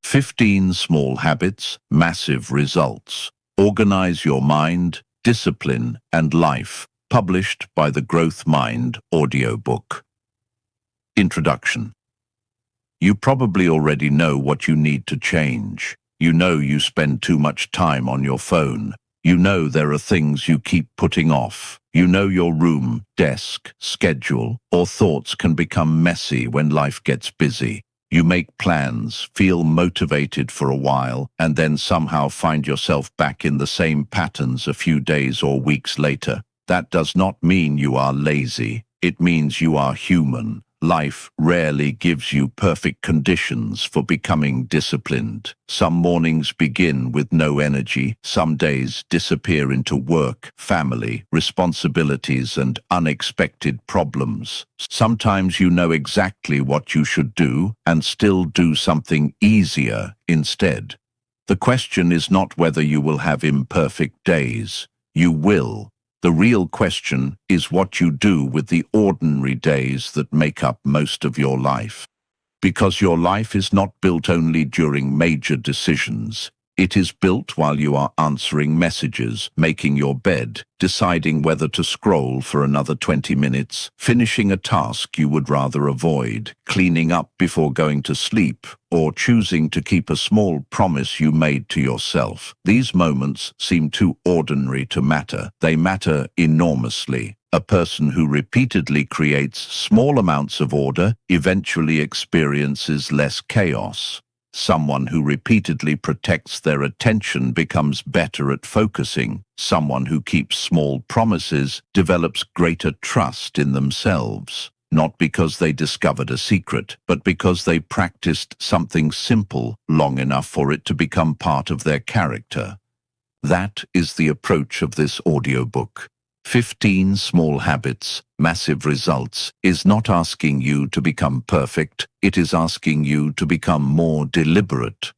15 Small Habits, Massive Results. Organize Your Mind, Discipline, and Life. Published by the Growth Mind Audiobook. Introduction. You probably already know what you need to change. You know you spend too much time on your phone. You know there are things you keep putting off. You know your room, desk, schedule, or thoughts can become messy when life gets busy. You make plans, feel motivated for a while, and then somehow find yourself back in the same patterns a few days or weeks later. That does not mean you are lazy. It means you are human. Life rarely gives you perfect conditions for becoming disciplined. Some mornings begin with no energy. Some days disappear into work, family, responsibilities, and unexpected problems. Sometimes you know exactly what you should do and still do something easier instead. The question is not whether you will have imperfect days. You will. The real question is what you do with the ordinary days that make up most of your life. Because your life is not built only during major decisions. It is built while you are answering messages, making your bed, deciding whether to scroll for another 20 minutes, finishing a task you would rather avoid, cleaning up before going to sleep, or choosing to keep a small promise you made to yourself. These moments seem too ordinary to matter. They matter enormously. A person who repeatedly creates small amounts of order eventually experiences less chaos. Someone who repeatedly protects their attention becomes better at focusing. Someone who keeps small promises develops greater trust in themselves, not because they discovered a secret, but because they practiced something simple long enough for it to become part of their character. That is the approach of this audiobook. 15 Small Habits, Massive Results is not asking you to become perfect, it is asking you to become more deliberate.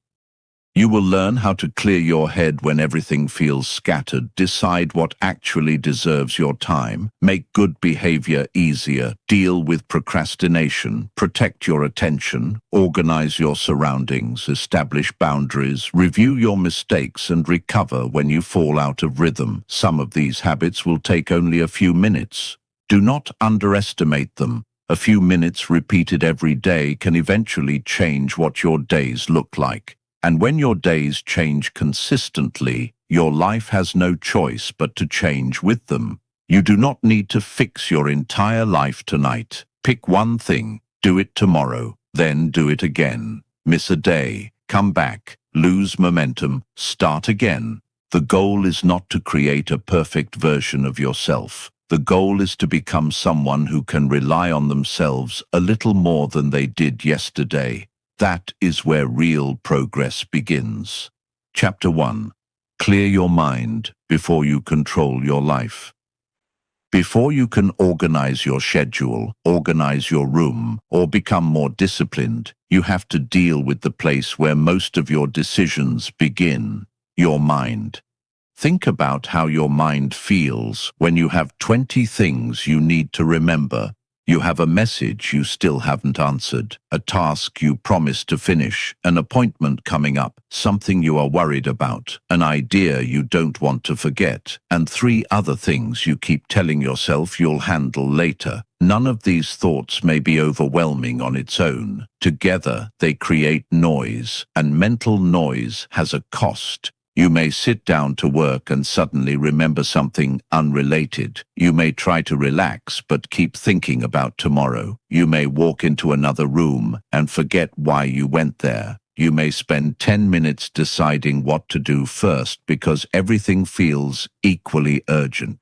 You will learn how to clear your head when everything feels scattered, decide what actually deserves your time, make good behavior easier, deal with procrastination, protect your attention, organize your surroundings, establish boundaries, review your mistakes, and recover when you fall out of rhythm. Some of these habits will take only a few minutes. Do not underestimate them. A few minutes repeated every day can eventually change what your days look like. And when your days change consistently, your life has no choice but to change with them. You do not need to fix your entire life tonight. Pick one thing, do it tomorrow, then do it again. Miss a day, come back, lose momentum, start again. The goal is not to create a perfect version of yourself. The goal is to become someone who can rely on themselves a little more than they did yesterday. That is where real progress begins. Chapter 1. Clear your mind before you control your life. Before you can organize your schedule, organize your room, or become more disciplined, you have to deal with the place where most of your decisions begin, your mind. Think about how your mind feels when you have 20 things you need to remember. You have a message you still haven't answered, a task you promised to finish, an appointment coming up, something you are worried about, an idea you don't want to forget, and 3 other things you keep telling yourself you'll handle later. None of these thoughts may be overwhelming on its own. Together, they create noise, and mental noise has a cost. You may sit down to work and suddenly remember something unrelated. You may try to relax but keep thinking about tomorrow. You may walk into another room and forget why you went there. You may spend 10 minutes deciding what to do first because everything feels equally urgent.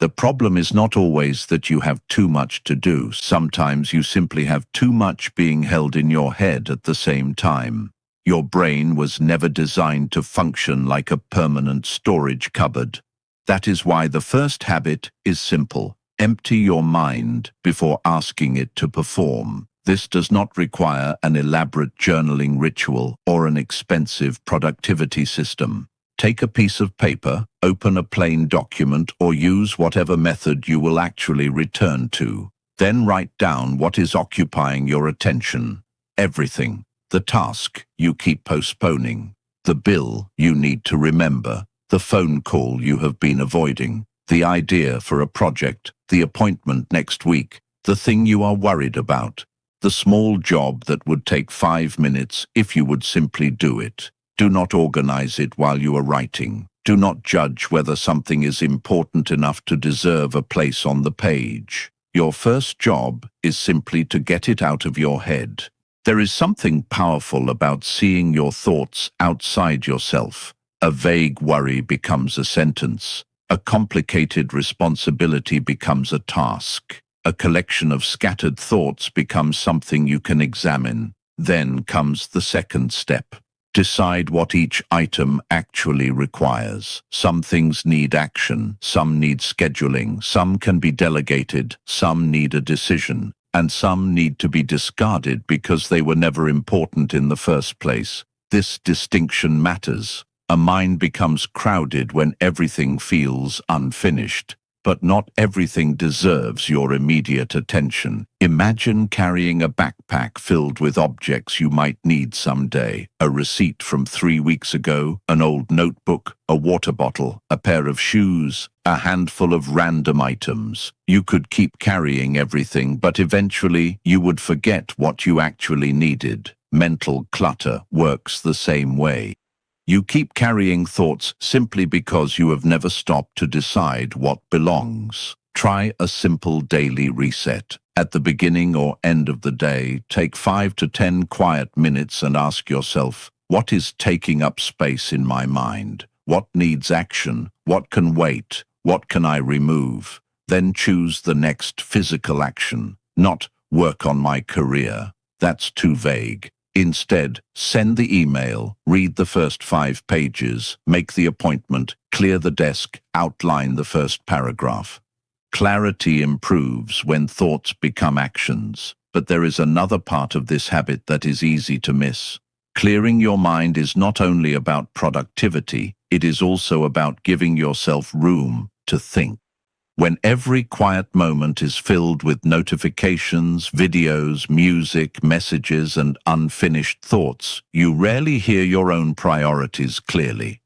The problem is not always that you have too much to do. Sometimes you simply have too much being held in your head at the same time. Your brain was never designed to function like a permanent storage cupboard. That is why the first habit is simple. Empty your mind before asking it to perform. This does not require an elaborate journaling ritual or an expensive productivity system. Take a piece of paper, open a plain document, or use whatever method you will actually return to. Then write down what is occupying your attention. Everything. the task you keep postponing, the bill you need to remember, the phone call you have been avoiding, the idea for a project, the appointment next week, the thing you are worried about, the small job that would take 5 minutes if you would simply do it. Do not organize it while you are writing. Do not judge whether something is important enough to deserve a place on the page. Your first job is simply to get it out of your head. There is something powerful about seeing your thoughts outside yourself. A vague worry becomes a sentence. A complicated responsibility becomes a task. A collection of scattered thoughts becomes something you can examine. Then comes the second step. Decide what each item actually requires. Some things need action, some need scheduling, some can be delegated, some need a decision, and some need to be discarded because they were never important in the first place. This distinction matters. A mind becomes crowded when everything feels unfinished. But not everything deserves your immediate attention. Imagine carrying a backpack filled with objects you might need someday. A receipt from 3 weeks ago, an old notebook, a water bottle, a pair of shoes, a handful of random items. You could keep carrying everything, but eventually you would forget what you actually needed. Mental clutter works the same way. You keep carrying thoughts simply because you have never stopped to decide what belongs. Try a simple daily reset. At the beginning or end of the day, take 5 to 10 quiet minutes and ask yourself, what is taking up space in my mind? What needs action? What can wait? What can I remove? Then choose the next physical action, not work on my career. That's too vague. Instead, send the email, read the first 5 pages, make the appointment, clear the desk, outline the first paragraph. Clarity improves when thoughts become actions, but there is another part of this habit that is easy to miss. Clearing your mind is not only about productivity, it is also about giving yourself room to think. When every quiet moment is filled with notifications, videos, music, messages, and unfinished thoughts, you rarely hear your own priorities clearly.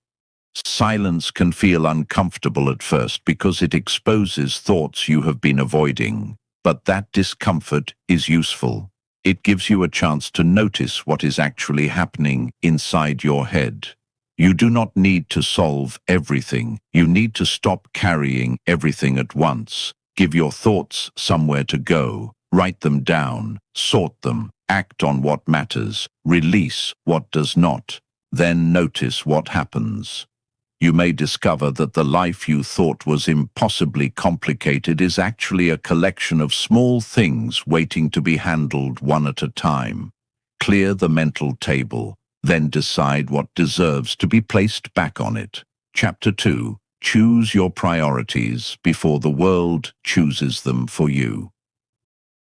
Silence can feel uncomfortable at first because it exposes thoughts you have been avoiding, but that discomfort is useful. It gives you a chance to notice what is actually happening inside your head. You do not need to solve everything. You need to stop carrying everything at once. Give your thoughts somewhere to go. Write them down. Sort them. Act on what matters. Release what does not. Then notice what happens. You may discover that the life you thought was impossibly complicated is actually a collection of small things waiting to be handled one at a time. Clear the mental table. Then decide what deserves to be placed back on it. Chapter 2. Choose your priorities before the world chooses them for you.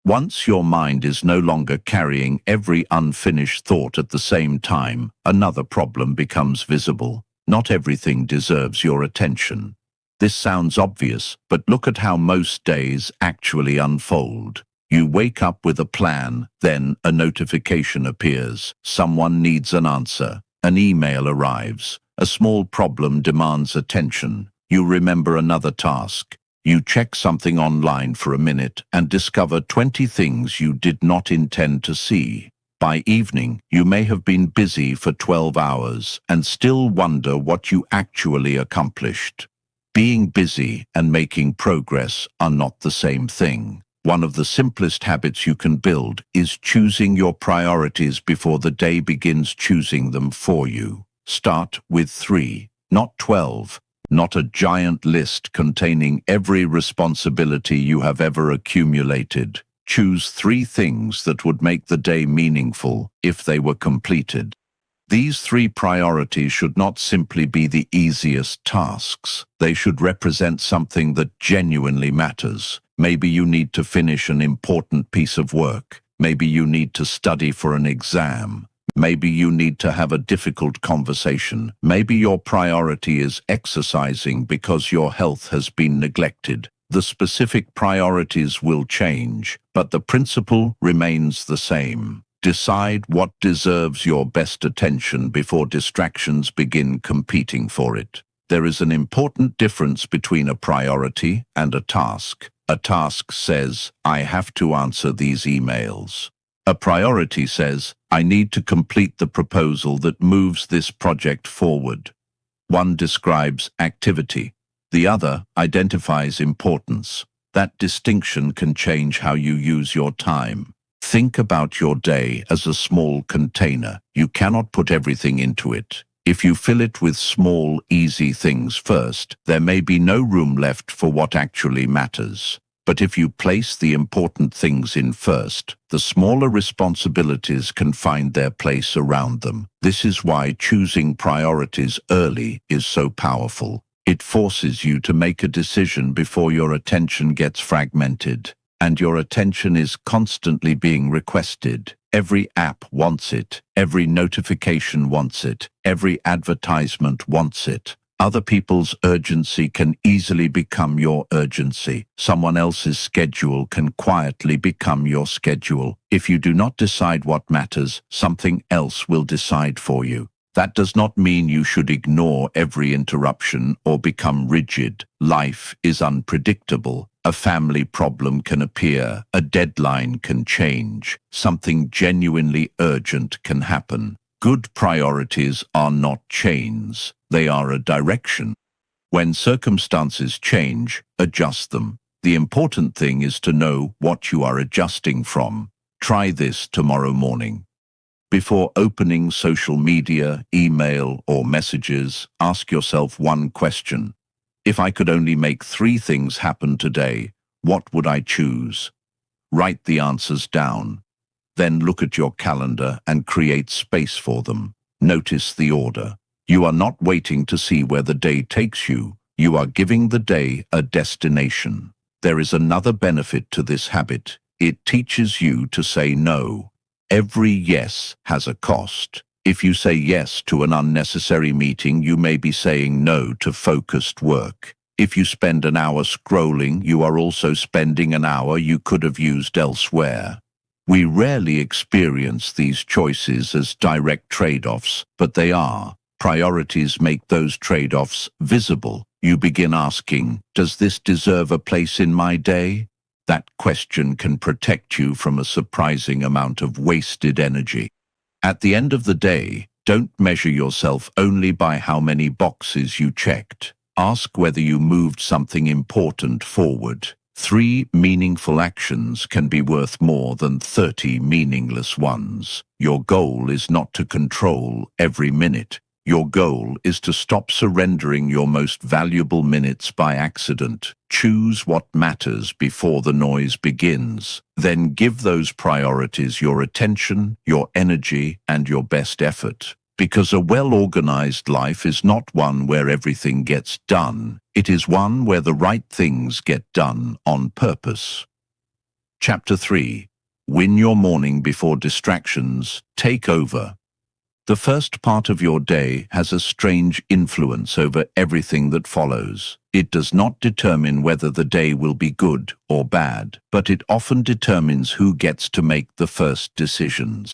Once your mind is no longer carrying every unfinished thought at the same time, another problem becomes visible. Not everything deserves your attention. This sounds obvious, but look at how most days actually unfold. You wake up with a plan, then a notification appears. Someone needs an answer. An email arrives. A small problem demands attention. You remember another task. You check something online for a minute and discover 20 things you did not intend to see. By evening, you may have been busy for 12 hours and still wonder what you actually accomplished. Being busy and making progress are not the same thing. One of the simplest habits you can build is choosing your priorities before the day begins choosing them for you. Start with 3, not 12. Not a giant list containing every responsibility you have ever accumulated. Choose 3 things that would make the day meaningful if they were completed. These 3 priorities should not simply be the easiest tasks. They should represent something that genuinely matters. Maybe you need to finish an important piece of work. Maybe you need to study for an exam. Maybe you need to have a difficult conversation. Maybe your priority is exercising because your health has been neglected. The specific priorities will change, but the principle remains the same. Decide what deserves your best attention before distractions begin competing for it. There is an important difference between a priority and a task. A task says, I have to answer these emails. A priority says, I need to complete the proposal that moves this project forward. One describes activity. The other identifies importance. That distinction can change how you use your time. Think about your day as a small container. You cannot put everything into it. If you fill it with small, easy things first, there may be no room left for what actually matters. But if you place the important things in first, the smaller responsibilities can find their place around them. This is why choosing priorities early is so powerful. It forces you to make a decision before your attention gets fragmented. And your attention is constantly being requested. Every app wants it. Every notification wants it. Every advertisement wants it. Other people's urgency can easily become your urgency. Someone else's schedule can quietly become your schedule. If you do not decide what matters, something else will decide for you. That does not mean you should ignore every interruption or become rigid. Life is unpredictable. A family problem can appear, a deadline can change, something genuinely urgent can happen. Good priorities are not chains, they are a direction. When circumstances change, adjust them. The important thing is to know what you are adjusting from. Try this tomorrow morning. Before opening social media, email, or messages, ask yourself one question. If I could only make 3 things happen today, what would I choose? Write the answers down. Then look at your calendar and create space for them. Notice the order. You are not waiting to see where the day takes you. You are giving the day a destination. There is another benefit to this habit. It teaches you to say no. Every yes has a cost. If you say yes to an unnecessary meeting, you may be saying no to focused work. If you spend an hour scrolling, you are also spending an hour you could have used elsewhere. We rarely experience these choices as direct trade-offs, but they are. Priorities make those trade-offs visible. You begin asking, does this deserve a place in my day? That question can protect you from a surprising amount of wasted energy. At the end of the day, don't measure yourself only by how many boxes you checked. Ask whether you moved something important forward. 3 meaningful actions can be worth more than 30 meaningless ones. Your goal is not to control every minute. Your goal is to stop surrendering your most valuable minutes by accident. Choose what matters before the noise begins. Then give those priorities your attention, your energy, and your best effort. Because a well-organized life is not one where everything gets done. It is one where the right things get done on purpose. Chapter 3. Win your morning before distractions take over. The first part of your day has a strange influence over everything that follows. It does not determine whether the day will be good or bad, but it often determines who gets to make the first decisions.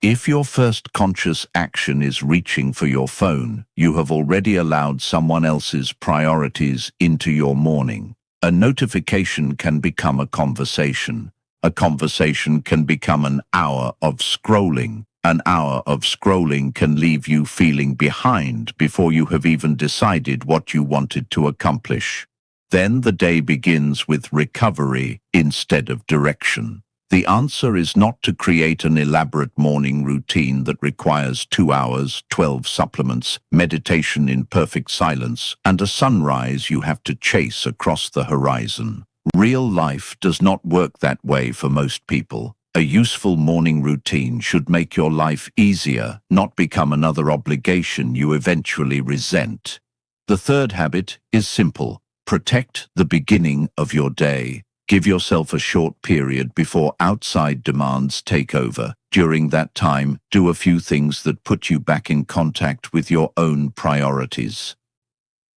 If your first conscious action is reaching for your phone, you have already allowed someone else's priorities into your morning. A notification can become a conversation. A conversation can become an hour of scrolling. An hour of scrolling can leave you feeling behind before you have even decided what you wanted to accomplish. Then the day begins with recovery instead of direction. The answer is not to create an elaborate morning routine that requires 2 hours, 12 supplements, meditation in perfect silence, and a sunrise you have to chase across the horizon. Real life does not work that way for most people. A useful morning routine should make your life easier, not become another obligation you eventually resent. The third habit is simple. Protect the beginning of your day. Give yourself a short period before outside demands take over. During that time, do a few things that put you back in contact with your own priorities.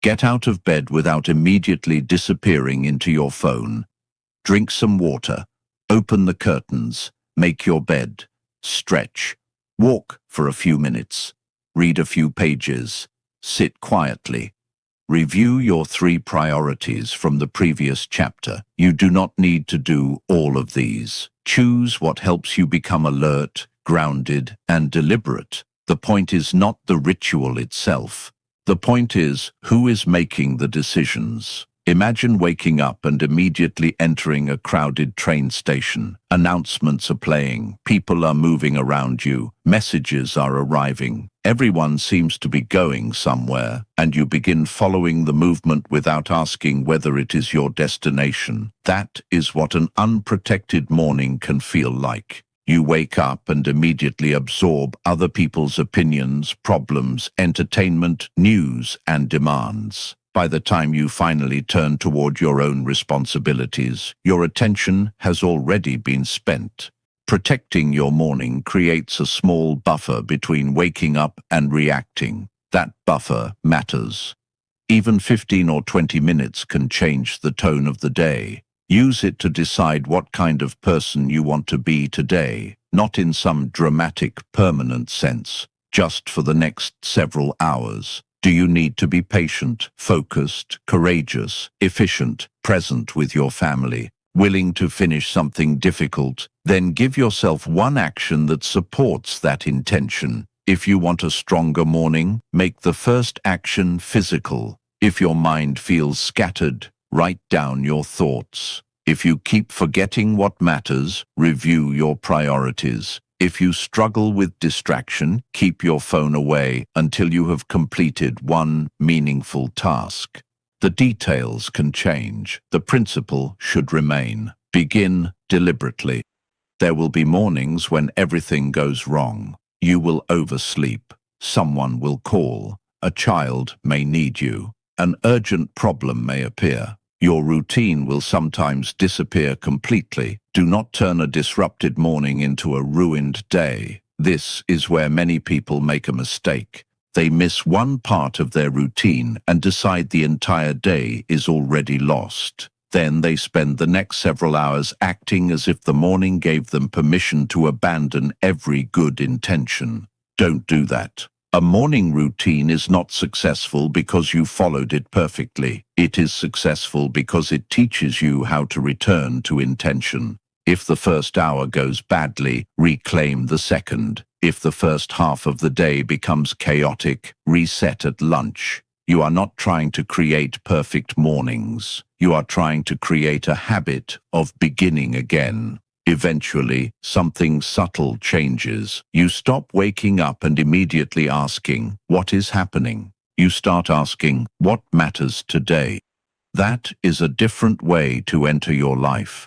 Get out of bed without immediately disappearing into your phone. Drink some water. Open the curtains. Make your bed. Stretch. Walk for a few minutes. Read a few pages. Sit quietly. Review your 3 priorities from the previous chapter. You do not need to do all of these. Choose what helps you become alert, grounded, and deliberate. The point is not the ritual itself. The point is who is making the decisions. Imagine waking up and immediately entering a crowded train station. Announcements are playing, people are moving around you, messages are arriving. Everyone seems to be going somewhere, and you begin following the movement without asking whether it is your destination. That is what an unprotected morning can feel like. You wake up and immediately absorb other people's opinions, problems, entertainment, news, and demands. By the time you finally turn toward your own responsibilities, your attention has already been spent. Protecting your morning creates a small buffer between waking up and reacting. That buffer matters. Even 15 or 20 minutes can change the tone of the day. Use it to decide what kind of person you want to be today, not in some dramatic, permanent sense, just for the next several hours. Do you need to be patient, focused, courageous, efficient, present with your family, willing to finish something difficult? Then give yourself one action that supports that intention. If you want a stronger morning, make the first action physical. If your mind feels scattered, write down your thoughts. If you keep forgetting what matters, review your priorities. If you struggle with distraction, keep your phone away until you have completed one meaningful task. The details can change. The principle should remain. Begin deliberately. There will be mornings when everything goes wrong. You will oversleep. Someone will call. A child may need you. An urgent problem may appear. Your routine will sometimes disappear completely. Do not turn a disrupted morning into a ruined day. This is where many people make a mistake. They miss one part of their routine and decide the entire day is already lost. Then they spend the next several hours acting as if the morning gave them permission to abandon every good intention. Don't do that. A morning routine is not successful because you followed it perfectly. It is successful because it teaches you how to return to intention. If the first hour goes badly, reclaim the second. If the first half of the day becomes chaotic, reset at lunch. You are not trying to create perfect mornings. You are trying to create a habit of beginning again. Eventually, something subtle changes. You stop waking up and immediately asking, "What is happening?" You start asking, "What matters today?" That is a different way to enter your life.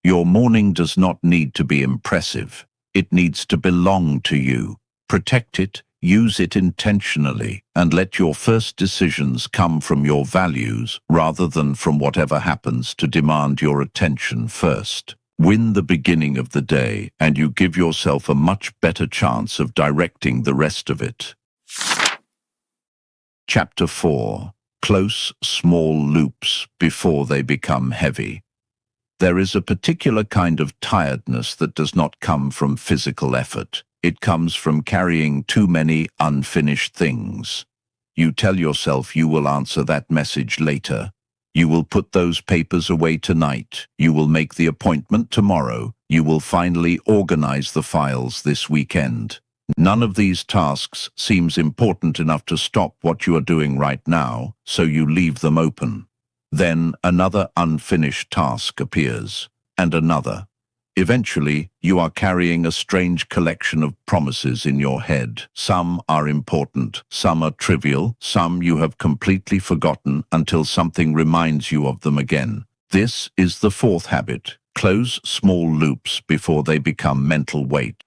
Your morning does not need to be impressive. It needs to belong to you. Protect it, use it intentionally, and let your first decisions come from your values rather than from whatever happens to demand your attention first. Win the beginning of the day, and you give yourself a much better chance of directing the rest of it. Chapter 4. Close, small loops before they become heavy. There is a particular kind of tiredness that does not come from physical effort. It comes from carrying too many unfinished things. You tell yourself you will answer that message later. You will put those papers away tonight. You will make the appointment tomorrow. You will finally organize the files this weekend. None of these tasks seems important enough to stop what you are doing right now, so you leave them open. Then another unfinished task appears, and another. Eventually, you are carrying a strange collection of promises in your head. Some are important, some are trivial, some you have completely forgotten until something reminds you of them again. This is the 4th habit. Close small loops before they become mental weight.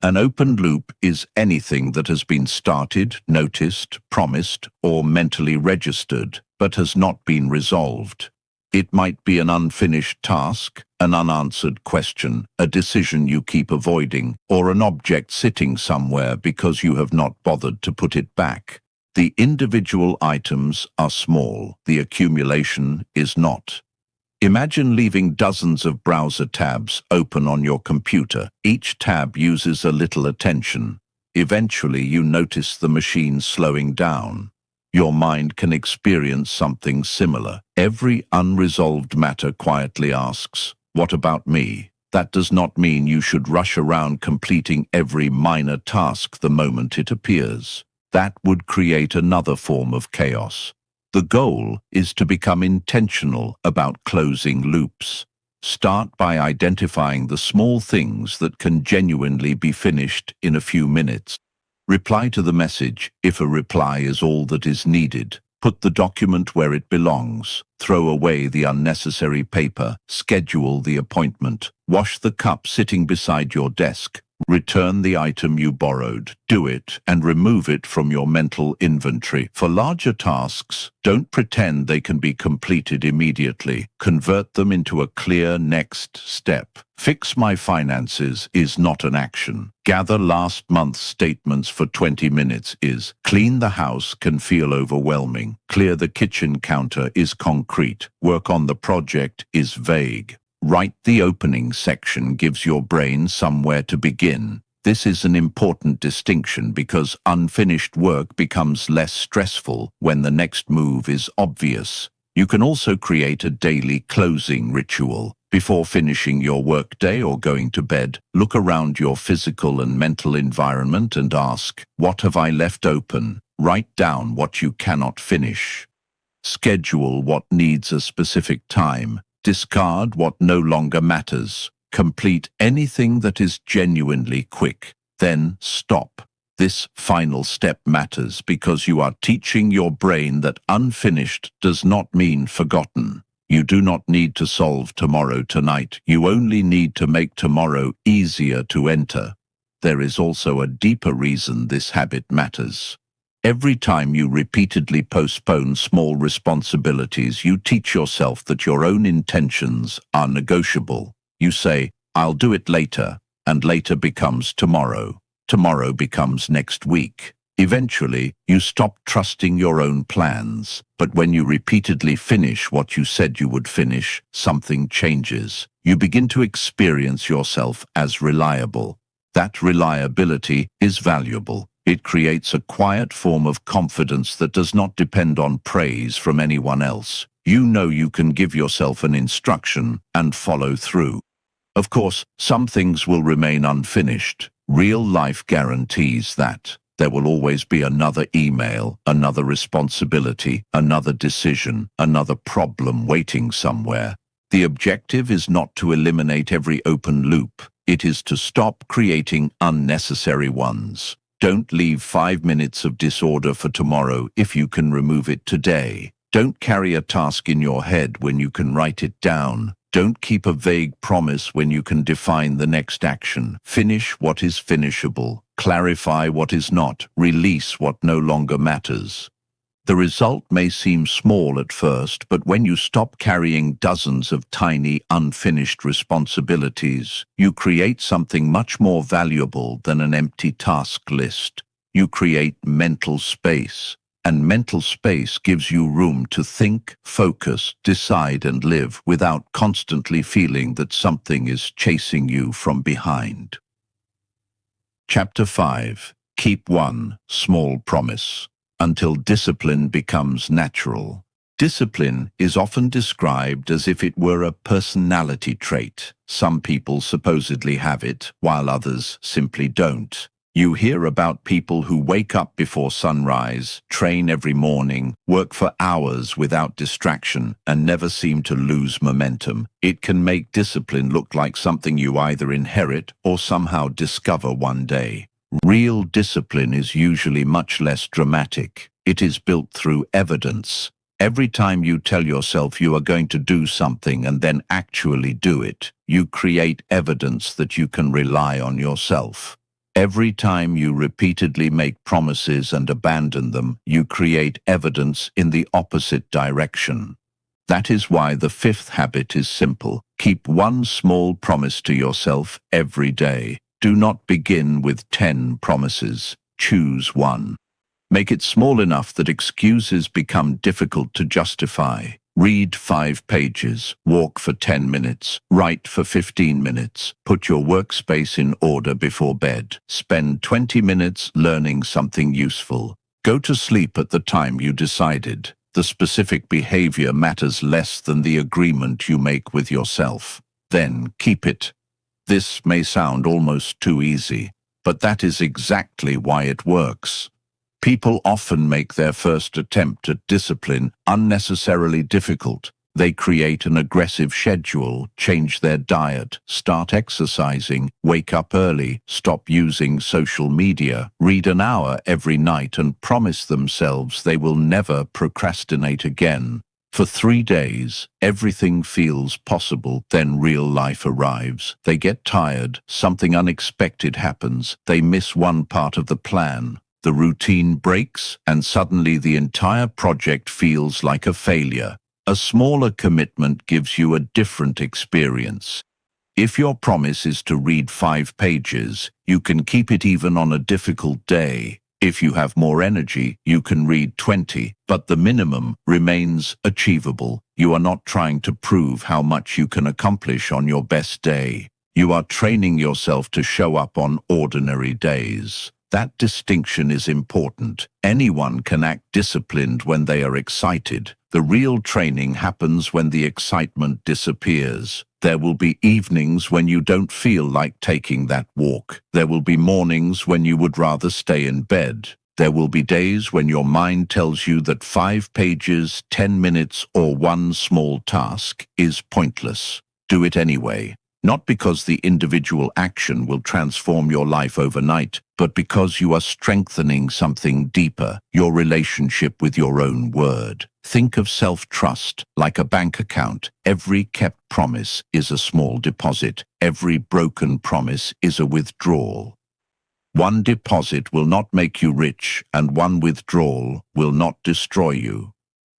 An open loop is anything that has been started, noticed, promised, or mentally registered, but has not been resolved. It might be an unfinished task, an unanswered question, a decision you keep avoiding, or an object sitting somewhere because you have not bothered to put it back. The individual items are small, the accumulation is not. Imagine leaving dozens of browser tabs open on your computer. Each tab uses a little attention. Eventually, you notice the machine slowing down. Your mind can experience something similar. Every unresolved matter quietly asks, "What about me?" That does not mean you should rush around completing every minor task the moment it appears. That would create another form of chaos. The goal is to become intentional about closing loops. Start by identifying the small things that can genuinely be finished in a few minutes. Reply to the message if a reply is all that is needed. Put the document where it belongs. Throw away the unnecessary paper. Schedule the appointment. Wash the cup sitting beside your desk. Return the item you borrowed. Do it and remove it from your mental inventory. For larger tasks, don't pretend they can be completed immediately. Convert them into a clear next step. Fix my finances is not an action. Gather last month's statements for 20 minutes is. Clean the house can feel overwhelming. Clear the kitchen counter is concrete. Work on the project is vague. Write the opening section gives your brain somewhere to begin. This is an important distinction because unfinished work becomes less stressful when the next move is obvious. You can also create a daily closing ritual. Before finishing your workday or going to bed, look around your physical and mental environment and ask, "What have I left open?" Write down what you cannot finish. Schedule what needs a specific time. Discard what no longer matters. Complete anything that is genuinely quick. Then stop. This final step matters because you are teaching your brain that unfinished does not mean forgotten. You do not need to solve tomorrow tonight. You only need to make tomorrow easier to enter. There is also a deeper reason this habit matters. Every time you repeatedly postpone small responsibilities, you teach yourself that your own intentions are negotiable. You say, "I'll do it later," and later becomes tomorrow. Tomorrow becomes next week. Eventually, you stop trusting your own plans. But when you repeatedly finish what you said you would finish, something changes. You begin to experience yourself as reliable. That reliability is valuable. It creates a quiet form of confidence that does not depend on praise from anyone else. You know you can give yourself an instruction and follow through. Of course, some things will remain unfinished. Real life guarantees that. There will always be another email, another responsibility, another decision, another problem waiting somewhere. The objective is not to eliminate every open loop. It is to stop creating unnecessary ones. Don't leave 5 minutes of disorder for tomorrow if you can remove it today. Don't carry a task in your head when you can write it down. Don't keep a vague promise when you can define the next action. Finish what is finishable. Clarify what is not. Release what no longer matters. The result may seem small at first, but when you stop carrying dozens of tiny, unfinished responsibilities, you create something much more valuable than an empty task list. You create mental space, and mental space gives you room to think, focus, decide, and live without constantly feeling that something is chasing you from behind. Chapter 5. Keep one small promise. Until discipline becomes natural. Discipline is often described as if it were a personality trait. Some people supposedly have it, while others simply don't. You hear about people who wake up before sunrise, train every morning, work for hours without distraction, and never seem to lose momentum. It can make discipline look like something you either inherit or somehow discover one day. Real discipline is usually much less dramatic. It is built through evidence. Every time you tell yourself you are going to do something and then actually do it, you create evidence that you can rely on yourself. Every time you repeatedly make promises and abandon them, you create evidence in the opposite direction. That is why the fifth habit is simple. Keep one small promise to yourself every day. Do not begin with 10 promises. Choose one. Make it small enough that excuses become difficult to justify. Read 5 pages, walk for 10 minutes, write for 15 minutes, put your workspace in order before bed, spend 20 minutes learning something useful. Go to sleep at the time you decided. The specific behavior matters less than the agreement you make with yourself. Then keep it. This may sound almost too easy, but that is exactly why it works. People often make their first attempt at discipline unnecessarily difficult. They create an aggressive schedule, change their diet, start exercising, wake up early, stop using social media, read an hour every night, and promise themselves they will never procrastinate again. For 3 days, everything feels possible, then real life arrives. They get tired, something unexpected happens, they miss one part of the plan. The routine breaks, and suddenly the entire project feels like a failure. A smaller commitment gives you a different experience. If your promise is to read 5 pages, you can keep it even on a difficult day. If you have more energy, you can read 20, but the minimum remains achievable. You are not trying to prove how much you can accomplish on your best day. You are training yourself to show up on ordinary days. That distinction is important. Anyone can act disciplined when they are excited. The real training happens when the excitement disappears. There will be evenings when you don't feel like taking that walk. There will be mornings when you would rather stay in bed. There will be days when your mind tells you that 5 pages, 10 minutes, or one small task is pointless. Do it anyway. Not because the individual action will transform your life overnight, but because you are strengthening something deeper, your relationship with your own word. Think of self-trust like a bank account. Every kept promise is a small deposit. Every broken promise is a withdrawal. One deposit will not make you rich, and one withdrawal will not destroy you.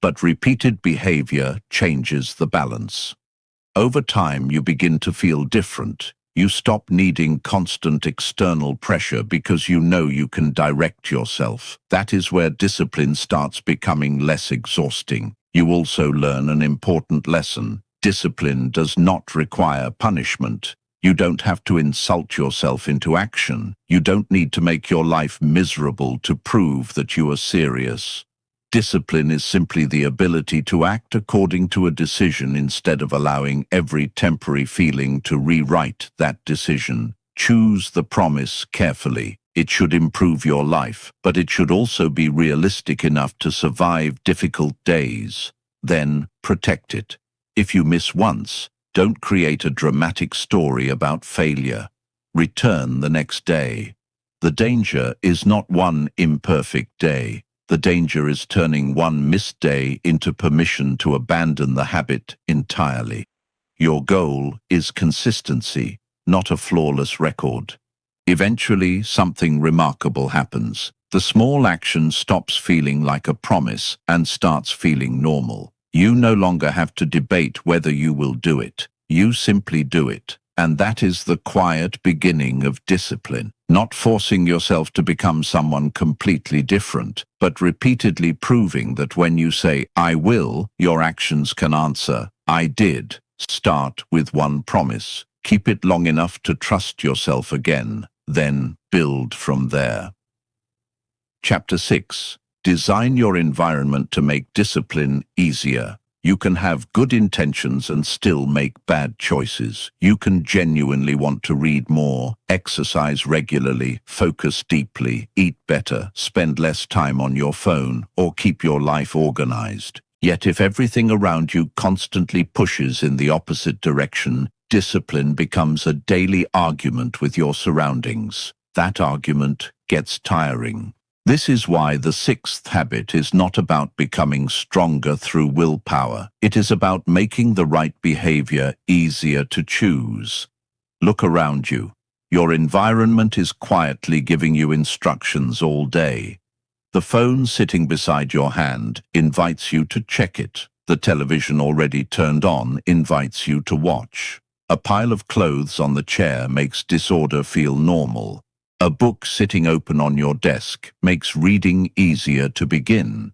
But repeated behavior changes the balance. Over time, you begin to feel different. You stop needing constant external pressure because you know you can direct yourself. That is where discipline starts becoming less exhausting. You also learn an important lesson. Discipline does not require punishment. You don't have to insult yourself into action. You don't need to make your life miserable to prove that you are serious. Discipline is simply the ability to act according to a decision instead of allowing every temporary feeling to rewrite that decision. Choose the promise carefully. It should improve your life, but it should also be realistic enough to survive difficult days. Then protect it. If you miss once, don't create a dramatic story about failure. Return the next day. The danger is not one imperfect day. The danger is turning one missed day into permission to abandon the habit entirely. Your goal is consistency, not a flawless record. Eventually, something remarkable happens. The small action stops feeling like a promise and starts feeling normal. You no longer have to debate whether you will do it. You simply do it. And that is the quiet beginning of discipline. Not forcing yourself to become someone completely different, but repeatedly proving that when you say, "I will," your actions can answer, "I did." Start with one promise. Keep it long enough to trust yourself again. Then build from there. Chapter 6. Design your environment to make discipline easier. You can have good intentions and still make bad choices. You can genuinely want to read more, exercise regularly, focus deeply, eat better, spend less time on your phone, or keep your life organized. Yet if everything around you constantly pushes in the opposite direction, discipline becomes a daily argument with your surroundings. That argument gets tiring. This is why the 6th habit is not about becoming stronger through willpower. It is about making the right behavior easier to choose. Look around you. Your environment is quietly giving you instructions all day. The phone sitting beside your hand invites you to check it. The television already turned on invites you to watch. A pile of clothes on the chair makes disorder feel normal. A book sitting open on your desk makes reading easier to begin.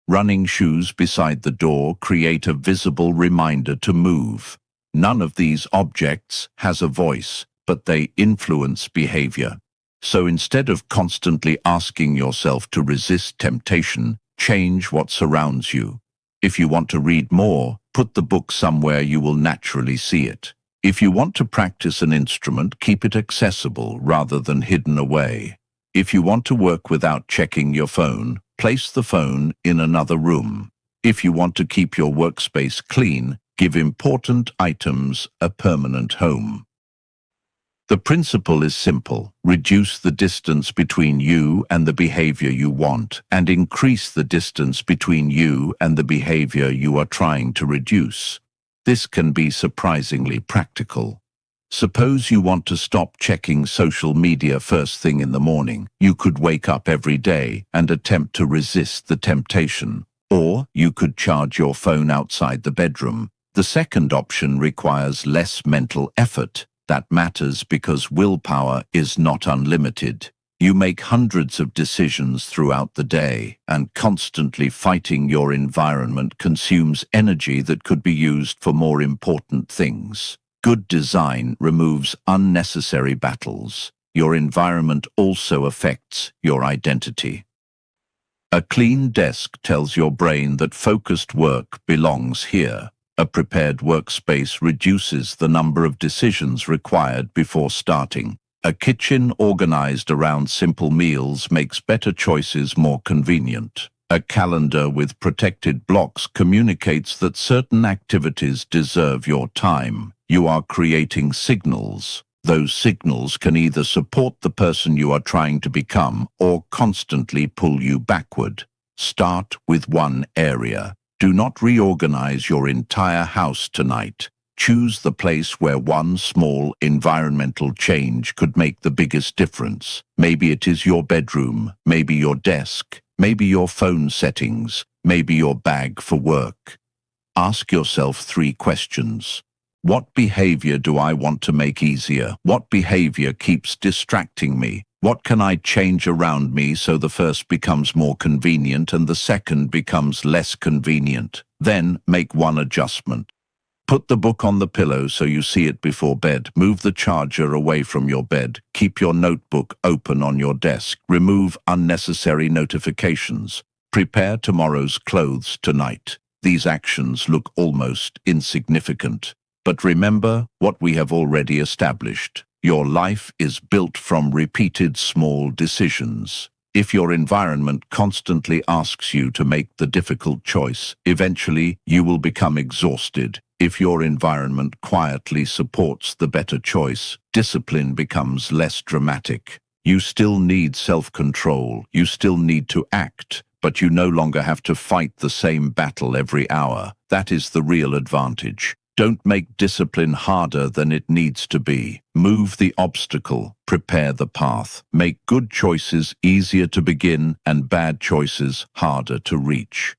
Running shoes beside the door create a visible reminder to move. None of these objects has a voice, but they influence behavior. So instead of constantly asking yourself to resist temptation, change what surrounds you. If you want to read more, put the book somewhere you will naturally see it. If you want to practice an instrument, keep it accessible rather than hidden away. If you want to work without checking your phone, place the phone in another room. If you want to keep your workspace clean, give important items a permanent home. The principle is simple. Reduce the distance between you and the behavior you want, and increase the distance between you and the behavior you are trying to reduce. This can be surprisingly practical. Suppose you want to stop checking social media first thing in the morning. You could wake up every day and attempt to resist the temptation. Or you could charge your phone outside the bedroom. The second option requires less mental effort. That matters because willpower is not unlimited. You make hundreds of decisions throughout the day, and constantly fighting your environment consumes energy that could be used for more important things. Good design removes unnecessary battles. Your environment also affects your identity. A clean desk tells your brain that focused work belongs here. A prepared workspace reduces the number of decisions required before starting. A kitchen organized around simple meals makes better choices more convenient. A calendar with protected blocks communicates that certain activities deserve your time. You are creating signals. Those signals can either support the person you are trying to become or constantly pull you backward. Start with one area. Do not reorganize your entire house tonight. Choose the place where one small environmental change could make the biggest difference. Maybe it is your bedroom, maybe your desk, maybe your phone settings, maybe your bag for work. Ask yourself 3 questions. What behavior do I want to make easier? What behavior keeps distracting me? What can I change around me so the first becomes more convenient and the second becomes less convenient? Then make one adjustment. Put the book on the pillow so you see it before bed. Move the charger away from your bed. Keep your notebook open on your desk. Remove unnecessary notifications. Prepare tomorrow's clothes tonight. These actions look almost insignificant. But remember what we have already established. Your life is built from repeated small decisions. If your environment constantly asks you to make the difficult choice, eventually you will become exhausted. If your environment quietly supports the better choice, discipline becomes less dramatic. You still need self-control, you still need to act, but you no longer have to fight the same battle every hour. That is the real advantage. Don't make discipline harder than it needs to be. Move the obstacle, prepare the path. Make good choices easier to begin and bad choices harder to reach.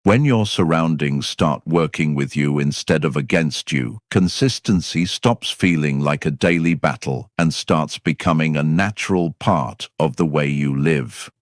When your surroundings start working with you instead of against you, consistency stops feeling like a daily battle and starts becoming a natural part of the way you live.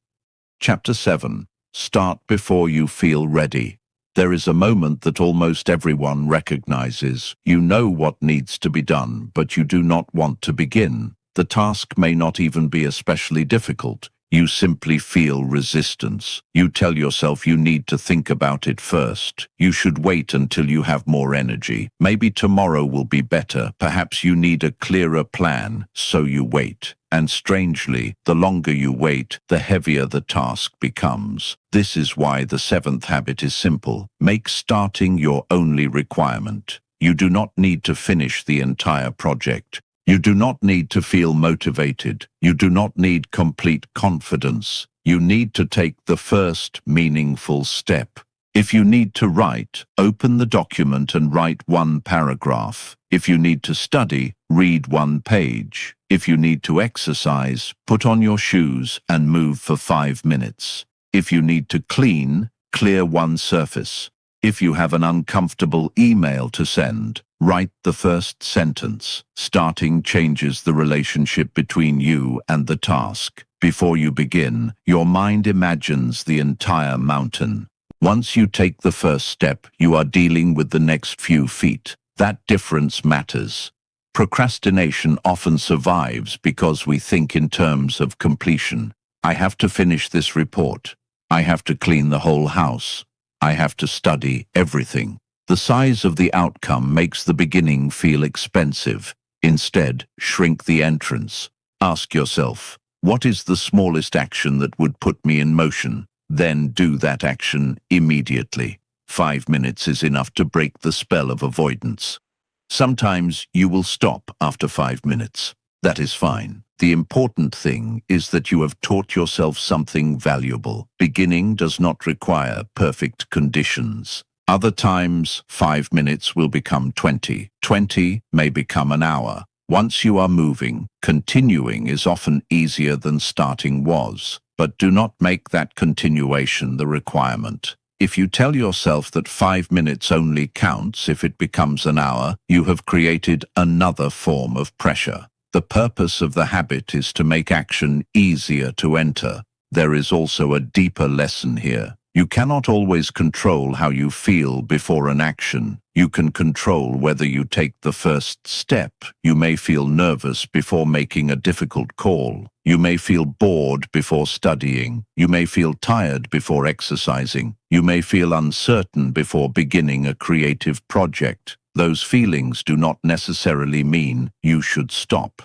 Chapter 7. Start before you feel ready. There is a moment that almost everyone recognizes. You know what needs to be done, but you do not want to begin. The task may not even be especially difficult. You simply feel resistance. You tell yourself you need to think about it first. You should wait until you have more energy. Maybe tomorrow will be better. Perhaps you need a clearer plan, so you wait. And strangely, the longer you wait, the heavier the task becomes. This is why the 7th habit is simple. Make starting your only requirement. You do not need to finish the entire project. You do not need to feel motivated. You do not need complete confidence. You need to take the first meaningful step. If you need to write, open the document and write 1 paragraph. If you need to study, read 1 page. If you need to exercise, put on your shoes and move for 5 minutes. If you need to clean, clear 1 surface. If you have an uncomfortable email to send, write the first sentence. Starting changes the relationship between you and the task. Before you begin, your mind imagines the entire mountain. Once you take the first step, you are dealing with the next few feet. That difference matters. Procrastination often survives because we think in terms of completion. I have to finish this report. I have to clean the whole house. I have to study everything. The size of the outcome makes the beginning feel expensive. Instead, shrink the entrance. Ask yourself, what is the smallest action that would put me in motion? Then do that action immediately. 5 minutes is enough to break the spell of avoidance. Sometimes you will stop after 5 minutes. That is fine. The important thing is that you have taught yourself something valuable. Beginning does not require perfect conditions. Other times, 5 minutes will become 20. 20 may become an hour. Once you are moving, continuing is often easier than starting was. But do not make that continuation the requirement. If you tell yourself that 5 minutes only counts if it becomes an hour, you have created another form of pressure. The purpose of the habit is to make action easier to enter. There is also a deeper lesson here. You cannot always control how you feel before an action. You can control whether you take the first step. You may feel nervous before making a difficult call. You may feel bored before studying. You may feel tired before exercising. You may feel uncertain before beginning a creative project. Those feelings do not necessarily mean you should stop.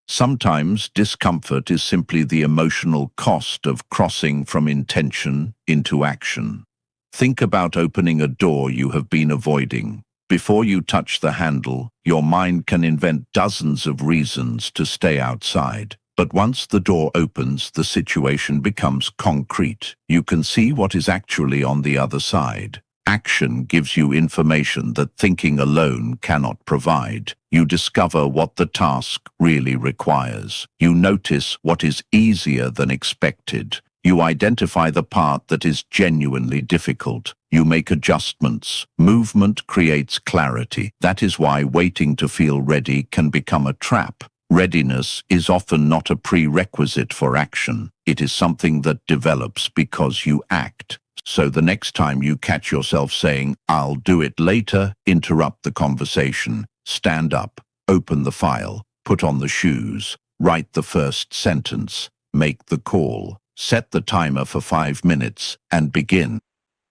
Sometimes discomfort is simply the emotional cost of crossing from intention into action. Think about opening a door you have been avoiding. Before you touch the handle, your mind can invent dozens of reasons to stay outside. But once the door opens, the situation becomes concrete. You can see what is actually on the other side. Action gives you information that thinking alone cannot provide. You discover what the task really requires. You notice what is easier than expected. You identify the part that is genuinely difficult. You make adjustments. Movement creates clarity. That is why waiting to feel ready can become a trap. Readiness is often not a prerequisite for action. It is something that develops because you act. So the next time you catch yourself saying, "I'll do it later," interrupt the conversation. Stand up, open the file, put on the shoes, write the first sentence, make the call, set the timer for 5 minutes, and begin.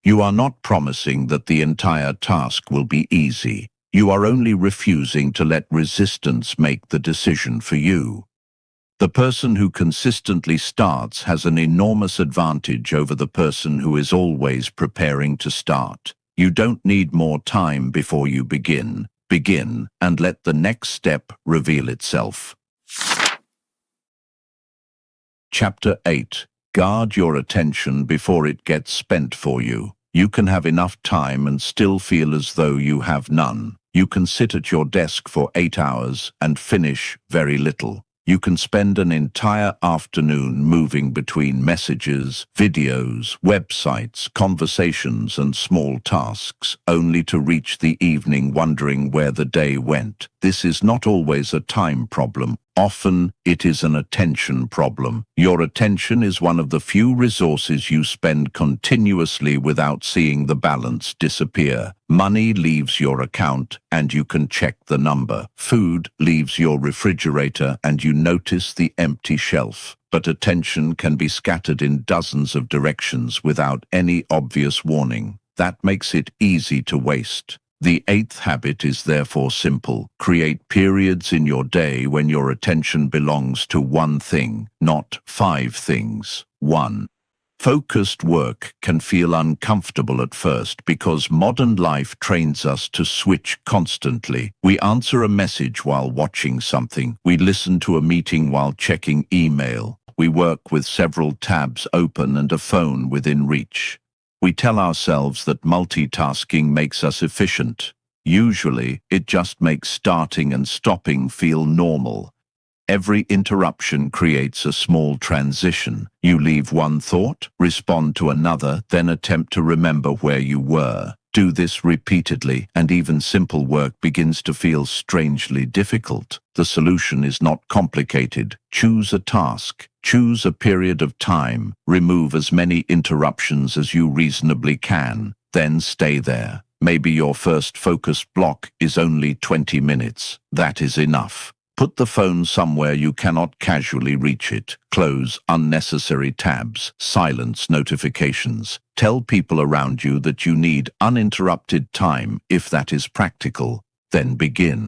You are not promising that the entire task will be easy. You are only refusing to let resistance make the decision for you. The person who consistently starts has an enormous advantage over the person who is always preparing to start. You don't need more time before you begin. Begin and let the next step reveal itself. Chapter 8. Guard your attention before it gets spent for you. You can have enough time and still feel as though you have none. You can sit at your desk for 8 hours and finish very little. You can spend an entire afternoon moving between messages, videos, websites, conversations, and small tasks, only to reach the evening wondering where the day went. This is not always a time problem. Often, it is an attention problem. Your attention is one of the few resources you spend continuously without seeing the balance disappear. Money leaves your account and you can check the number. Food leaves your refrigerator and you notice the empty shelf. But attention can be scattered in dozens of directions without any obvious warning. That makes it easy to waste. The 8th habit is therefore simple. Create periods in your day when your attention belongs to one thing, not 5 things. 1. Focused work can feel uncomfortable at first because modern life trains us to switch constantly. We answer a message while watching something. We listen to a meeting while checking email. We work with several tabs open and a phone within reach. We tell ourselves that multitasking makes us efficient. Usually, it just makes starting and stopping feel normal. Every interruption creates a small transition. You leave one thought, respond to another, then attempt to remember where you were. Do this repeatedly, and even simple work begins to feel strangely difficult. The solution is not complicated. Choose a task. Choose a period of time. Remove as many interruptions as you reasonably can. Then stay there. Maybe your first focused block is only 20 minutes. That is enough. Put the phone somewhere you cannot casually reach it. Close unnecessary tabs. Silence notifications. Tell people around you that you need uninterrupted time if that is practical. Then begin.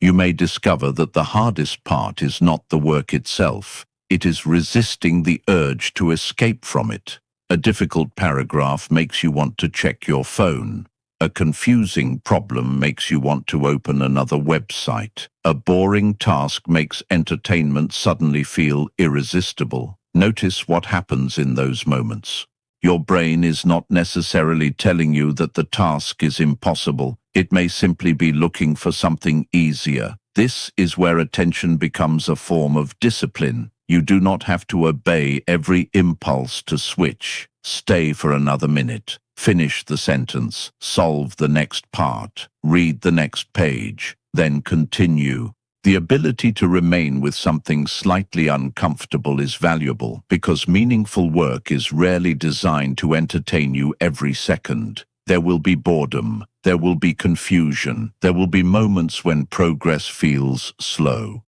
You may discover that the hardest part is not the work itself. It is resisting the urge to escape from it. A difficult paragraph makes you want to check your phone. A confusing problem makes you want to open another website. A boring task makes entertainment suddenly feel irresistible. Notice what happens in those moments. Your brain is not necessarily telling you that the task is impossible. It may simply be looking for something easier. This is where attention becomes a form of discipline. You do not have to obey every impulse to switch. Stay for another minute. Finish the sentence. Solve the next part. Read the next page. Then continue. The ability to remain with something slightly uncomfortable is valuable because meaningful work is rarely designed to entertain you every second. There will be boredom. There will be confusion. There will be moments when progress feels slow.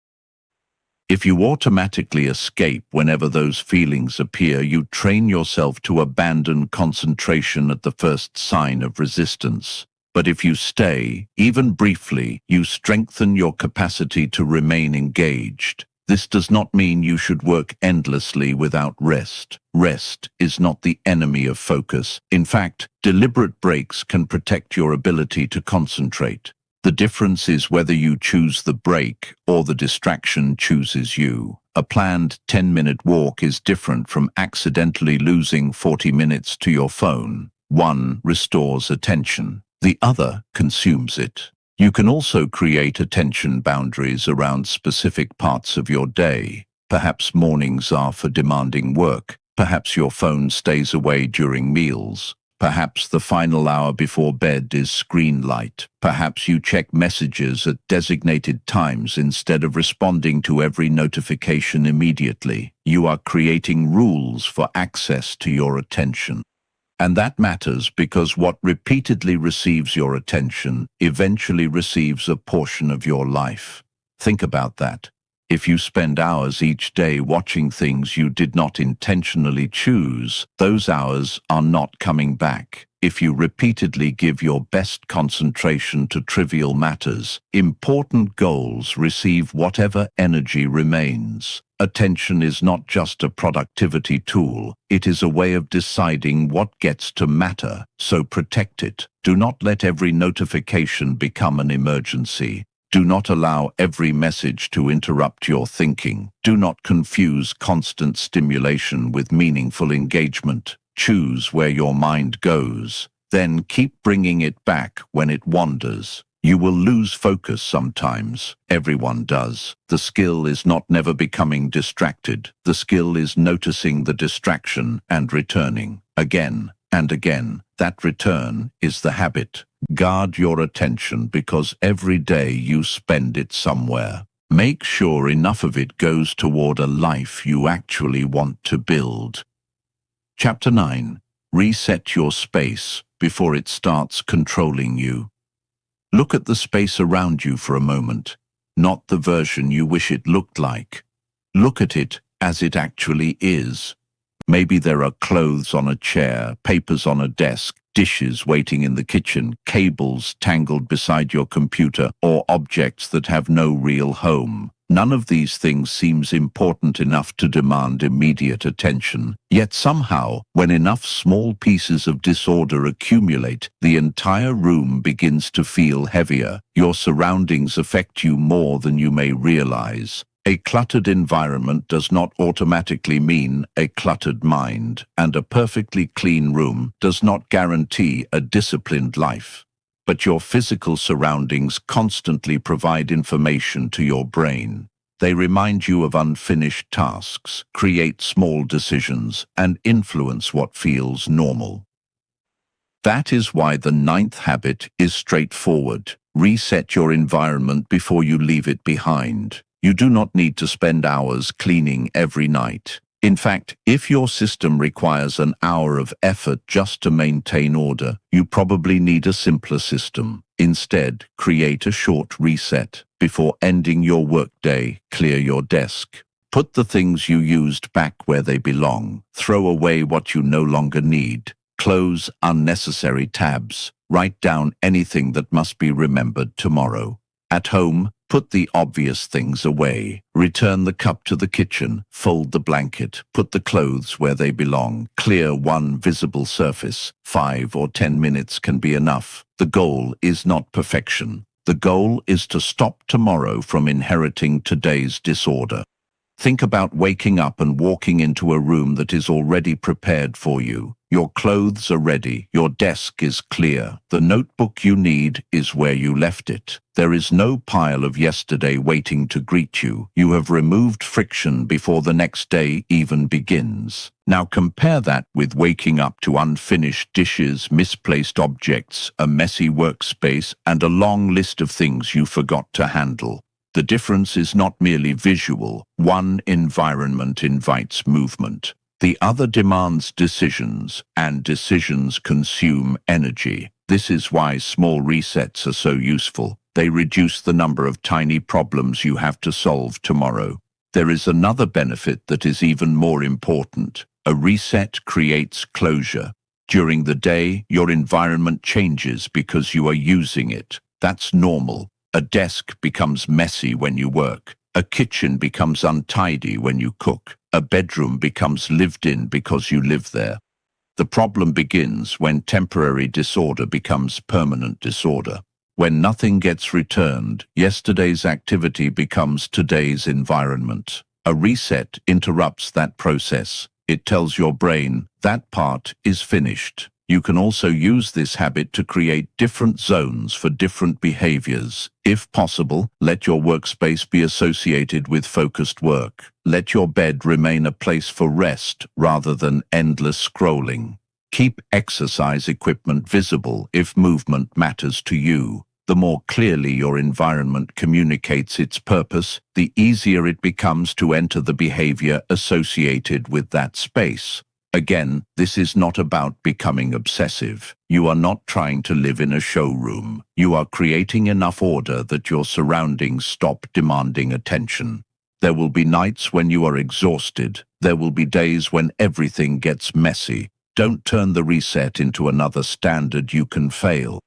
If you automatically escape whenever those feelings appear, you train yourself to abandon concentration at the first sign of resistance. But if you stay, even briefly, you strengthen your capacity to remain engaged. This does not mean you should work endlessly without rest. Rest is not the enemy of focus. In fact, deliberate breaks can protect your ability to concentrate. The difference is whether you choose the break or the distraction chooses you. A planned 10-minute walk is different from accidentally losing 40 minutes to your phone. One restores attention. The other consumes it. You can also create attention boundaries around specific parts of your day. Perhaps mornings are for demanding work. Perhaps your phone stays away during meals. Perhaps the final hour before bed is screen light. Perhaps you check messages at designated times instead of responding to every notification immediately. You are creating rules for access to your attention. And that matters because what repeatedly receives your attention eventually receives a portion of your life. Think about that. If you spend hours each day watching things you did not intentionally choose, those hours are not coming back. If you repeatedly give your best concentration to trivial matters, important goals receive whatever energy remains. Attention is not just a productivity tool, it is a way of deciding what gets to matter, so protect it. Do not let every notification become an emergency. Do not allow every message to interrupt your thinking. Do not confuse constant stimulation with meaningful engagement. Choose where your mind goes. Then keep bringing it back when it wanders. You will lose focus sometimes. Everyone does. The skill is not never becoming distracted. The skill is noticing the distraction and returning again and again. That return is the habit. Guard your attention because every day you spend it somewhere. Make sure enough of it goes toward a life you actually want to build. Chapter 9. Reset your space before it starts controlling you. Look at the space around you for a moment, not the version you wish it looked like. Look at it as it actually is. Maybe there are clothes on a chair, papers on a desk, dishes waiting in the kitchen, cables tangled beside your computer, or objects that have no real home. None of these things seems important enough to demand immediate attention. Yet somehow, when enough small pieces of disorder accumulate, the entire room begins to feel heavier. Your surroundings affect you more than you may realize. A cluttered environment does not automatically mean a cluttered mind, and a perfectly clean room does not guarantee a disciplined life. But your physical surroundings constantly provide information to your brain. They remind you of unfinished tasks, create small decisions, and influence what feels normal. That is why the ninth habit is straightforward. Reset your environment before you leave it behind. You do not need to spend hours cleaning every night. In fact, if your system requires an hour of effort just to maintain order, you probably need a simpler system. Instead, create a short reset. Before ending your workday, clear your desk. Put the things you used back where they belong. Throw away what you no longer need. Close unnecessary tabs. Write down anything that must be remembered tomorrow. At home, put the obvious things away. Return the cup to the kitchen. Fold the blanket. Put the clothes where they belong. Clear one visible surface. 5 or 10 minutes can be enough. The goal is not perfection. The goal is to stop tomorrow from inheriting today's disorder. Think about waking up and walking into a room that is already prepared for you. Your clothes are ready. Your desk is clear. The notebook you need is where you left it. There is no pile of yesterday waiting to greet you. You have removed friction before the next day even begins. Now compare that with waking up to unfinished dishes, misplaced objects, a messy workspace, and a long list of things you forgot to handle. The difference is not merely visual. One environment invites movement. The other demands decisions, and decisions consume energy. This is why small resets are so useful. They reduce the number of tiny problems you have to solve tomorrow. There is another benefit that is even more important. A reset creates closure. During the day, your environment changes because you are using it. That's normal. A desk becomes messy when you work. A kitchen becomes untidy when you cook. A bedroom becomes lived in because you live there. The problem begins when temporary disorder becomes permanent disorder. When nothing gets returned, yesterday's activity becomes today's environment. A reset interrupts that process. It tells your brain that part is finished. You can also use this habit to create different zones for different behaviors. If possible, let your workspace be associated with focused work. Let your bed remain a place for rest rather than endless scrolling. Keep exercise equipment visible if movement matters to you. The more clearly your environment communicates its purpose, the easier it becomes to enter the behavior associated with that space. Again, this is not about becoming obsessive. You are not trying to live in a showroom. You are creating enough order that your surroundings stop demanding attention. There will be nights when you are exhausted. There will be days when everything gets messy. Don't turn the reset into another standard you can fail.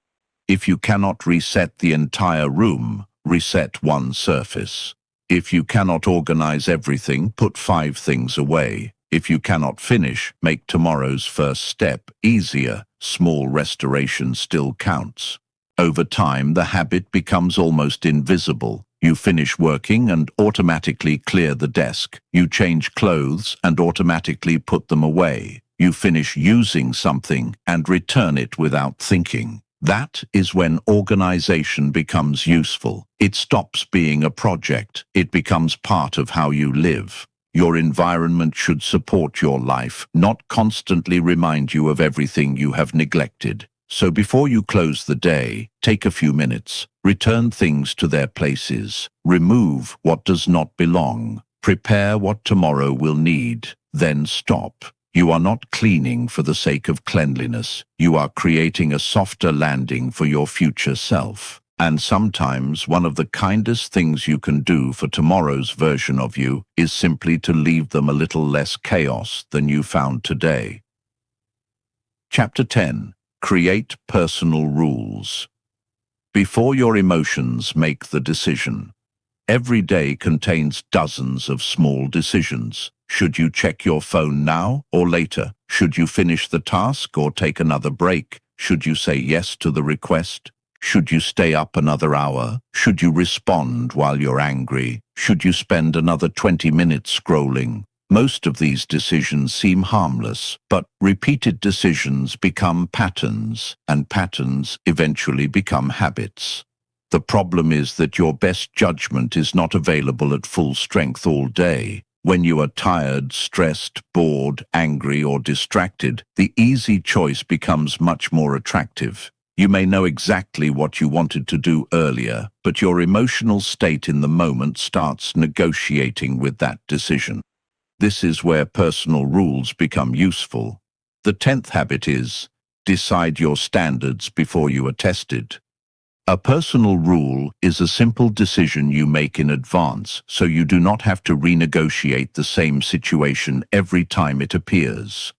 If you cannot reset the entire room, reset one surface. If you cannot organize everything, put 5 things away. If you cannot finish, make tomorrow's first step easier. Small restoration still counts. Over time, the habit becomes almost invisible. You finish working and automatically clear the desk. You change clothes and automatically put them away. You finish using something and return it without thinking. That is when organization becomes useful. It stops being a project. It becomes part of how you live. Your environment should support your life, not constantly remind you of everything you have neglected. So before you close the day, take a few minutes. Return things to their places. Remove what does not belong. Prepare what tomorrow will need. Then stop. You are not cleaning for the sake of cleanliness. You are creating a softer landing for your future self. And sometimes one of the kindest things you can do for tomorrow's version of you is simply to leave them a little less chaos than you found today. Chapter 10. Create personal rules. Before your emotions make the decision. Every day contains dozens of small decisions. Should you check your phone now or later? Should you finish the task or take another break? Should you say yes to the request? Should you stay up another hour? Should you respond while you're angry? Should you spend another 20 minutes scrolling? Most of these decisions seem harmless, but repeated decisions become patterns, and patterns eventually become habits. The problem is that your best judgment is not available at full strength all day. When you are tired, stressed, bored, angry, or distracted, the easy choice becomes much more attractive. You may know exactly what you wanted to do earlier, but your emotional state in the moment starts negotiating with that decision. This is where personal rules become useful. The 10th habit is, decide your standards before you are tested. A personal rule is a simple decision you make in advance, so you do not have to renegotiate the same situation every time it appears.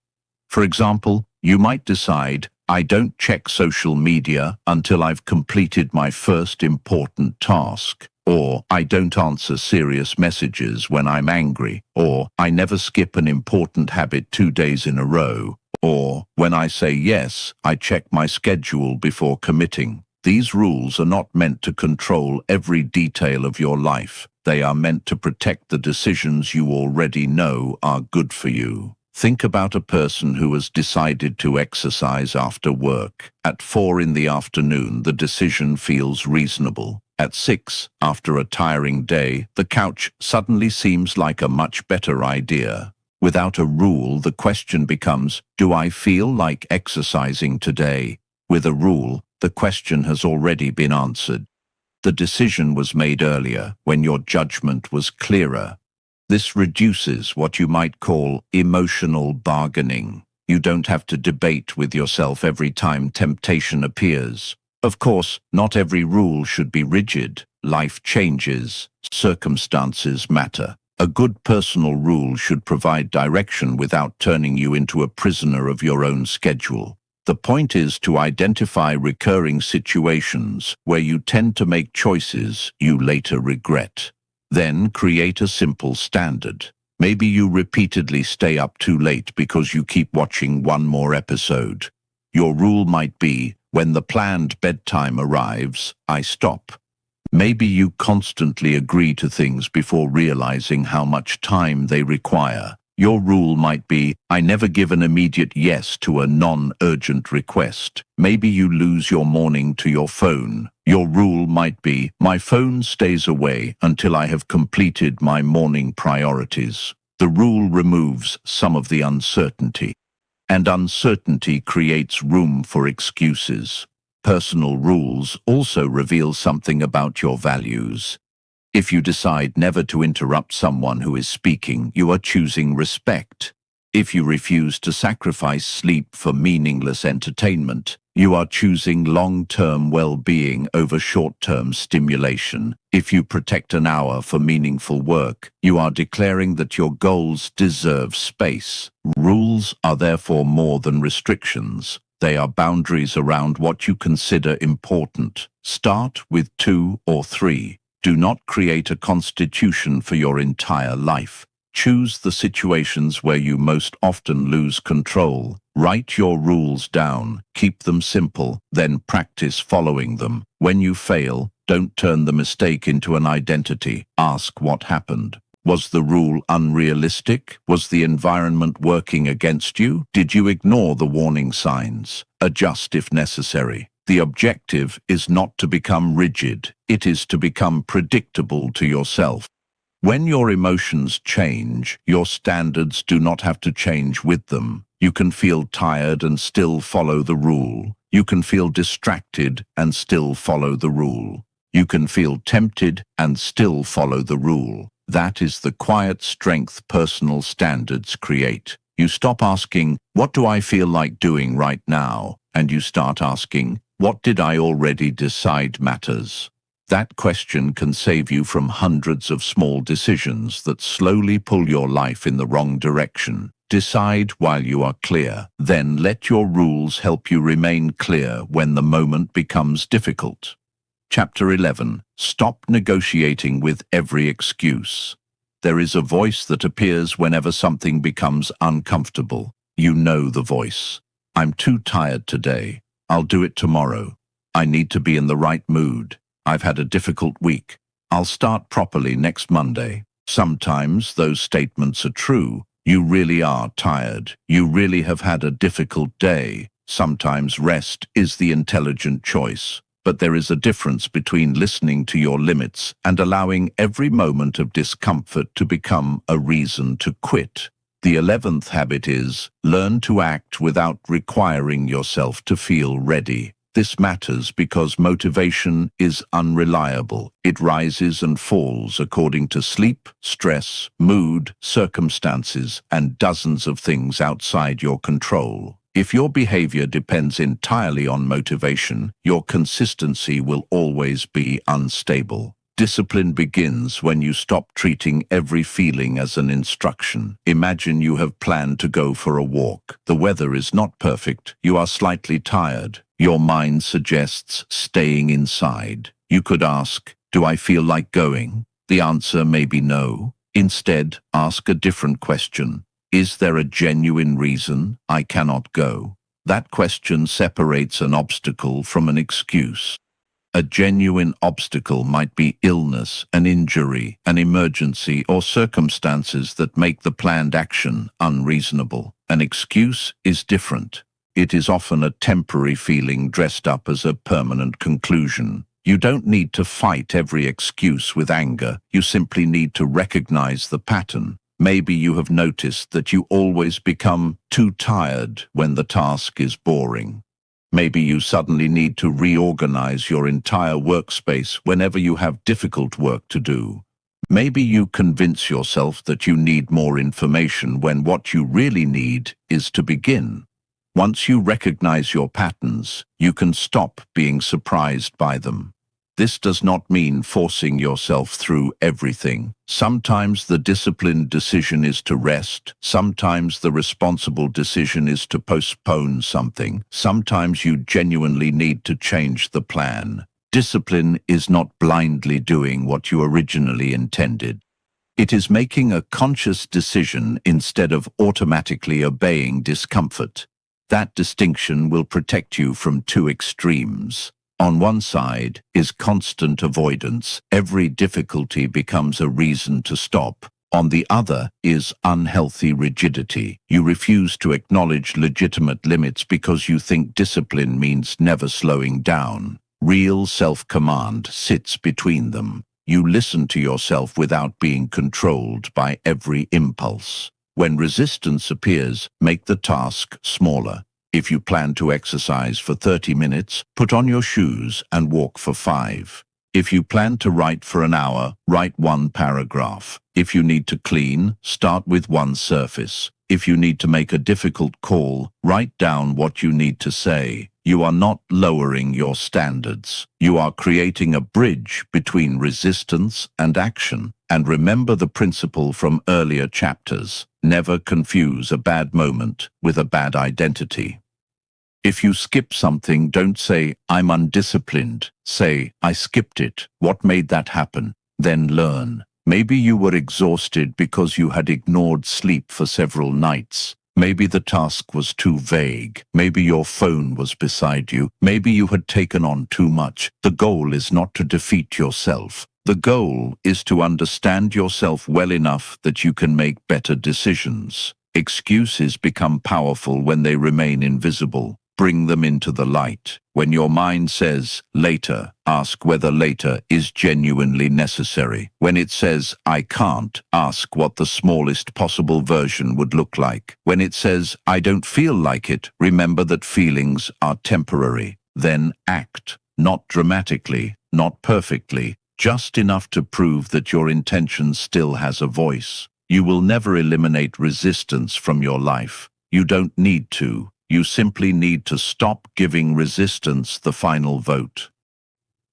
For example, you might decide, I don't check social media until I've completed my first important task, or I don't answer serious messages when I'm angry, or I never skip an important habit 2 days in a row, or when I say yes, I check my schedule before committing. These rules are not meant to control every detail of your life. They are meant to protect the decisions you already know are good for you. Think about a person who has decided to exercise after work. At 4 in the afternoon, the decision feels reasonable. At 6, after a tiring day, the couch suddenly seems like a much better idea. Without a rule, the question becomes, do I feel like exercising today? With a rule, the question has already been answered. The decision was made earlier, when your judgment was clearer. This reduces what you might call emotional bargaining. You don't have to debate with yourself every time temptation appears. Of course, not every rule should be rigid. Life changes. Circumstances matter. A good personal rule should provide direction without turning you into a prisoner of your own schedule. The point is to identify recurring situations where you tend to make choices you later regret. Then create a simple standard. Maybe you repeatedly stay up too late because you keep watching one more episode. Your rule might be, when the planned bedtime arrives, I stop. Maybe you constantly agree to things before realizing how much time they require. Your rule might be, I never give an immediate yes to a non-urgent request. Maybe you lose your morning to your phone. Your rule might be, my phone stays away until I have completed my morning priorities. The rule removes some of the uncertainty, and uncertainty creates room for excuses. Personal rules also reveal something about your values. If you decide never to interrupt someone who is speaking, you are choosing respect. If you refuse to sacrifice sleep for meaningless entertainment, you are choosing long-term well-being over short-term stimulation. If you protect an hour for meaningful work, you are declaring that your goals deserve space. Rules are therefore more than restrictions. They are boundaries around what you consider important. Start with 2 or 3. Do not create a constitution for your entire life. Choose the situations where you most often lose control. Write your rules down, keep them simple, then practice following them. When you fail, don't turn the mistake into an identity. Ask what happened. Was the rule unrealistic? Was the environment working against you? Did you ignore the warning signs? Adjust if necessary. The objective is not to become rigid. It is to become predictable to yourself. When your emotions change, your standards do not have to change with them. You can feel tired and still follow the rule. You can feel distracted and still follow the rule. You can feel tempted and still follow the rule. That is the quiet strength personal standards create. You stop asking, what do I feel like doing right now? And you start asking, what did I already decide matters? That question can save you from hundreds of small decisions that slowly pull your life in the wrong direction. Decide while you are clear. Then let your rules help you remain clear when the moment becomes difficult. Chapter 11. Stop negotiating with every excuse. There is a voice that appears whenever something becomes uncomfortable. You know the voice. I'm too tired today. I'll do it tomorrow. I need to be in the right mood. I've had a difficult week. I'll start properly next Monday. Sometimes those statements are true. You really are tired. You really have had a difficult day. Sometimes rest is the intelligent choice. But there is a difference between listening to your limits and allowing every moment of discomfort to become a reason to quit. The 11th habit is, learn to act without requiring yourself to feel ready. This matters because motivation is unreliable. It rises and falls according to sleep, stress, mood, circumstances, and dozens of things outside your control. If your behavior depends entirely on motivation, your consistency will always be unstable. Discipline begins when you stop treating every feeling as an instruction. Imagine you have planned to go for a walk. The weather is not perfect. You are slightly tired. Your mind suggests staying inside. You could ask, do I feel like going? The answer may be no. Instead, ask a different question. Is there a genuine reason I cannot go? That question separates an obstacle from an excuse. A genuine obstacle might be illness, an injury, an emergency, or circumstances that make the planned action unreasonable. An excuse is different. It is often a temporary feeling dressed up as a permanent conclusion. You don't need to fight every excuse with anger. You simply need to recognize the pattern. Maybe you have noticed that you always become too tired when the task is boring. Maybe you suddenly need to reorganize your entire workspace whenever you have difficult work to do. Maybe you convince yourself that you need more information when what you really need is to begin. Once you recognize your patterns, you can stop being surprised by them. This does not mean forcing yourself through everything. Sometimes the disciplined decision is to rest. Sometimes the responsible decision is to postpone something. Sometimes you genuinely need to change the plan. Discipline is not blindly doing what you originally intended. It is making a conscious decision instead of automatically obeying discomfort. That distinction will protect you from two extremes. On one side is constant avoidance. Every difficulty becomes a reason to stop. On the other is unhealthy rigidity. You refuse to acknowledge legitimate limits because you think discipline means never slowing down. Real self-command sits between them. You listen to yourself without being controlled by every impulse. When resistance appears, make the task smaller. If you plan to exercise for 30 minutes, put on your shoes and walk for 5. If you plan to write for an hour, write 1 paragraph. If you need to clean, start with 1 surface. If you need to make a difficult call, write down what you need to say. You are not lowering your standards. You are creating a bridge between resistance and action. And remember the principle from earlier chapters. Never confuse a bad moment with a bad identity. If you skip something, don't say, I'm undisciplined. Say, I skipped it. What made that happen? Then learn. Maybe you were exhausted because you had ignored sleep for several nights. Maybe the task was too vague. Maybe your phone was beside you. Maybe you had taken on too much. The goal is not to defeat yourself. The goal is to understand yourself well enough that you can make better decisions. Excuses become powerful when they remain invisible. Bring them into the light. When your mind says, later, ask whether later is genuinely necessary. When it says, I can't, ask what the smallest possible version would look like. When it says, I don't feel like it, remember that feelings are temporary. Then act. Not dramatically, not perfectly, just enough to prove that your intention still has a voice. You will never eliminate resistance from your life. You don't need to. You simply need to stop giving resistance the final vote.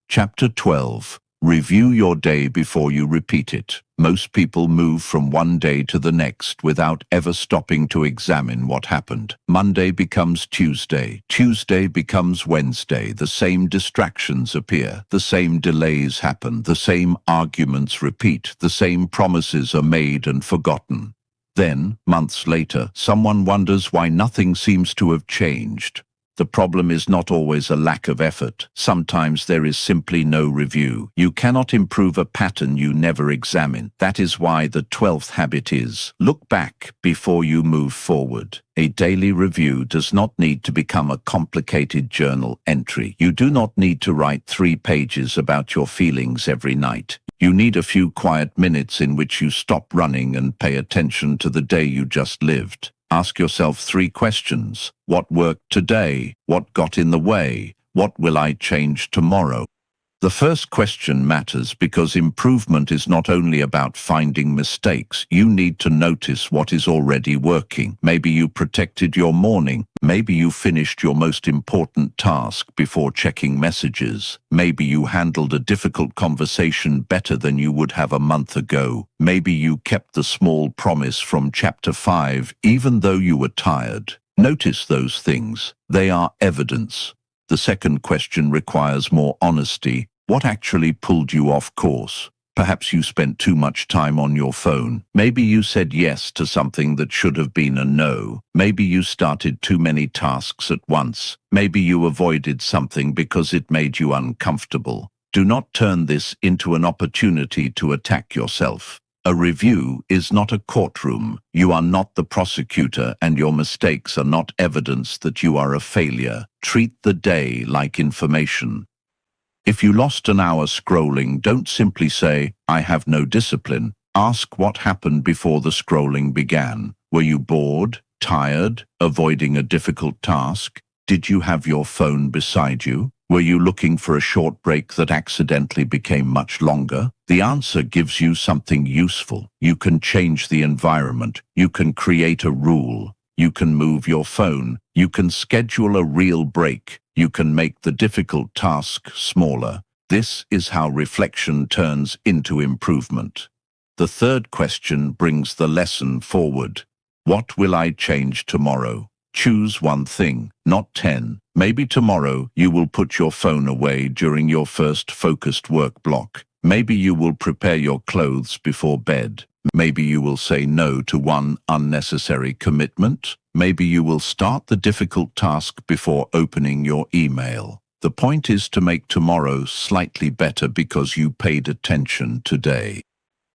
Chapter 12. Review your day before you repeat it. Most people move from one day to the next without ever stopping to examine what happened. Monday becomes Tuesday. Tuesday becomes Wednesday. The same distractions appear. The same delays happen. The same arguments repeat. The same promises are made and forgotten. Then, months later, someone wonders why nothing seems to have changed. The problem is not always a lack of effort. Sometimes there is simply no review. You cannot improve a pattern you never examine. That is why the 12th habit is, look back before you move forward. A daily review does not need to become a complicated journal entry. You do not need to write 3 pages about your feelings every night. You need a few quiet minutes in which you stop running and pay attention to the day you just lived. Ask yourself 3 questions. What worked today? What got in the way? What will I change tomorrow? The first question matters because improvement is not only about finding mistakes. You need to notice what is already working. Maybe you protected your morning. Maybe you finished your most important task before checking messages. Maybe you handled a difficult conversation better than you would have a month ago. Maybe you kept the small promise from chapter 5 even though you were tired. Notice those things. They are evidence. The second question requires more honesty. What actually pulled you off course? Perhaps you spent too much time on your phone. Maybe you said yes to something that should have been a no. Maybe you started too many tasks at once. Maybe you avoided something because it made you uncomfortable. Do not turn this into an opportunity to attack yourself. A review is not a courtroom. You are not the prosecutor, and your mistakes are not evidence that you are a failure. Treat the day like information. If you lost an hour scrolling, don't simply say, I have no discipline. Ask what happened before the scrolling began. Were you bored, tired, avoiding a difficult task? Did you have your phone beside you? Were you looking for a short break that accidentally became much longer? The answer gives you something useful. You can change the environment. You can create a rule. You can move your phone. You can schedule a real break. You can make the difficult task smaller. This is how reflection turns into improvement. The third question brings the lesson forward. What will I change tomorrow? Choose one thing, not 10. Maybe tomorrow you will put your phone away during your first focused work block. Maybe you will prepare your clothes before bed. Maybe you will say no to one unnecessary commitment. Maybe you will start the difficult task before opening your email. The point is to make tomorrow slightly better because you paid attention today.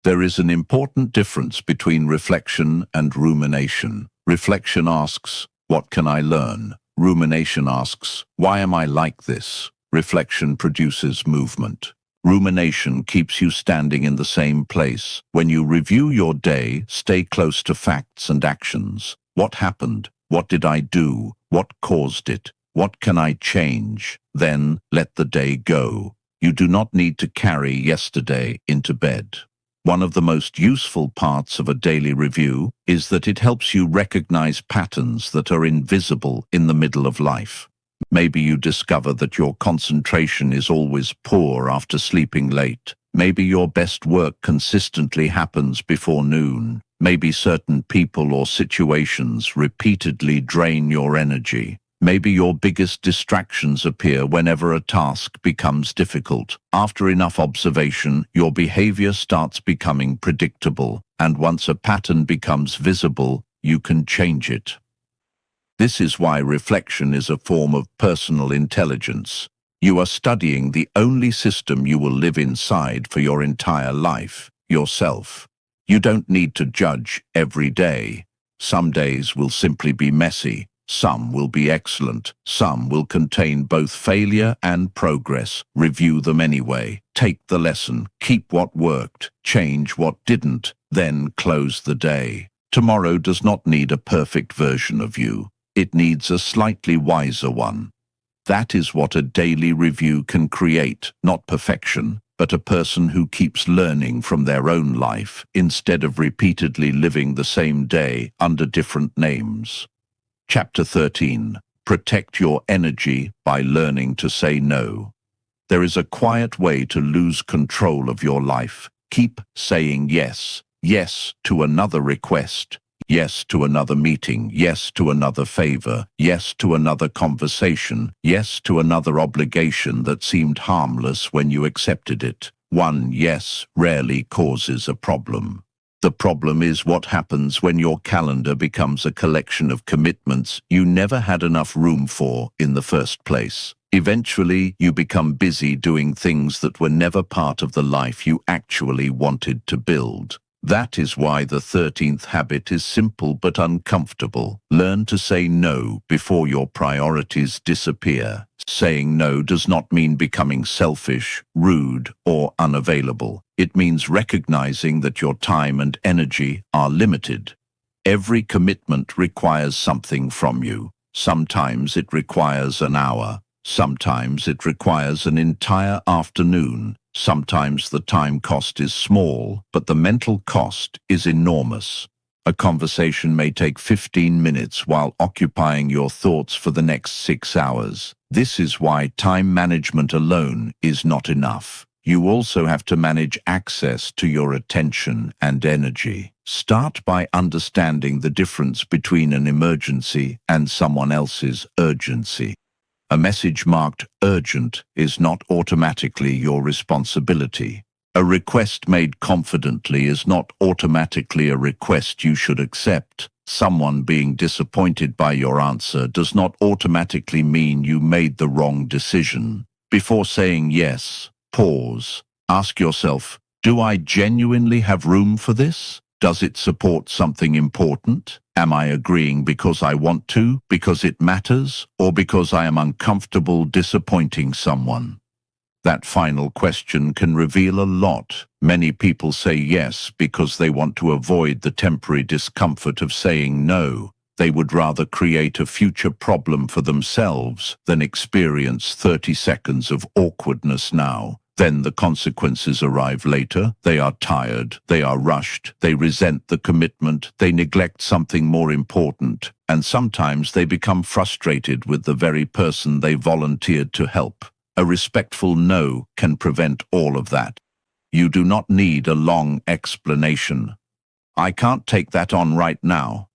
There is an important difference between reflection and rumination. Reflection asks, what can I learn? Rumination asks, why am I like this? Reflection produces movement. Rumination keeps you standing in the same place. When you review your day, stay close to facts and actions. What happened? What did I do? What caused it? What can I change? Then let the day go. You do not need to carry yesterday into bed. One of the most useful parts of a daily review is that it helps you recognize patterns that are invisible in the middle of life. Maybe you discover that your concentration is always poor after sleeping late. Maybe your best work consistently happens before noon. Maybe certain people or situations repeatedly drain your energy. Maybe your biggest distractions appear whenever a task becomes difficult. After enough observation, your behavior starts becoming predictable, and once a pattern becomes visible, you can change it. This is why reflection is a form of personal intelligence. You are studying the only system you will live inside for your entire life, yourself. You don't need to judge every day. Some days will simply be messy. Some will be excellent. Some will contain both failure and progress. Review them anyway. Take the lesson. Keep what worked. Change what didn't. Then close the day. Tomorrow does not need a perfect version of you. It needs a slightly wiser one. That is what a daily review can create, not perfection, but a person who keeps learning from their own life instead of repeatedly living the same day under different names. Chapter 13. Protect your energy by learning to say no. There is a quiet way to lose control of your life. Keep saying yes. Yes to another request. Yes to another meeting. Yes to another favor. Yes to another conversation. Yes to another obligation that seemed harmless when you accepted it. One yes rarely causes a problem. The problem is what happens when your calendar becomes a collection of commitments you never had enough room for in the first place. Eventually, you become busy doing things that were never part of the life you actually wanted to build. That is why the 13th habit is simple but uncomfortable. Learn to say no before your priorities disappear. Saying no does not mean becoming selfish, rude, or unavailable. It means recognizing that your time and energy are limited. Every commitment requires something from you. Sometimes it requires an hour. Sometimes it requires an entire afternoon. Sometimes the time cost is small, but the mental cost is enormous. A conversation may take 15 minutes while occupying your thoughts for the next 6 hours. This is why time management alone is not enough. You also have to manage access to your attention and energy. Start by understanding the difference between an emergency and someone else's urgency. A message marked urgent is not automatically your responsibility. A request made confidently is not automatically a request you should accept. Someone being disappointed by your answer does not automatically mean you made the wrong decision. Before saying yes, pause. Ask yourself, do I genuinely have room for this? Does it support something important? Am I agreeing because I want to, because it matters, or because I am uncomfortable disappointing someone? That final question can reveal a lot. Many people say yes because they want to avoid the temporary discomfort of saying no. They would rather create a future problem for themselves than experience 30 seconds of awkwardness now. Then the consequences arrive later. They are tired, they are rushed, they resent the commitment, they neglect something more important, and sometimes they become frustrated with the very person they volunteered to help. A respectful no can prevent all of that. You do not need a long explanation. I can't take that on right now.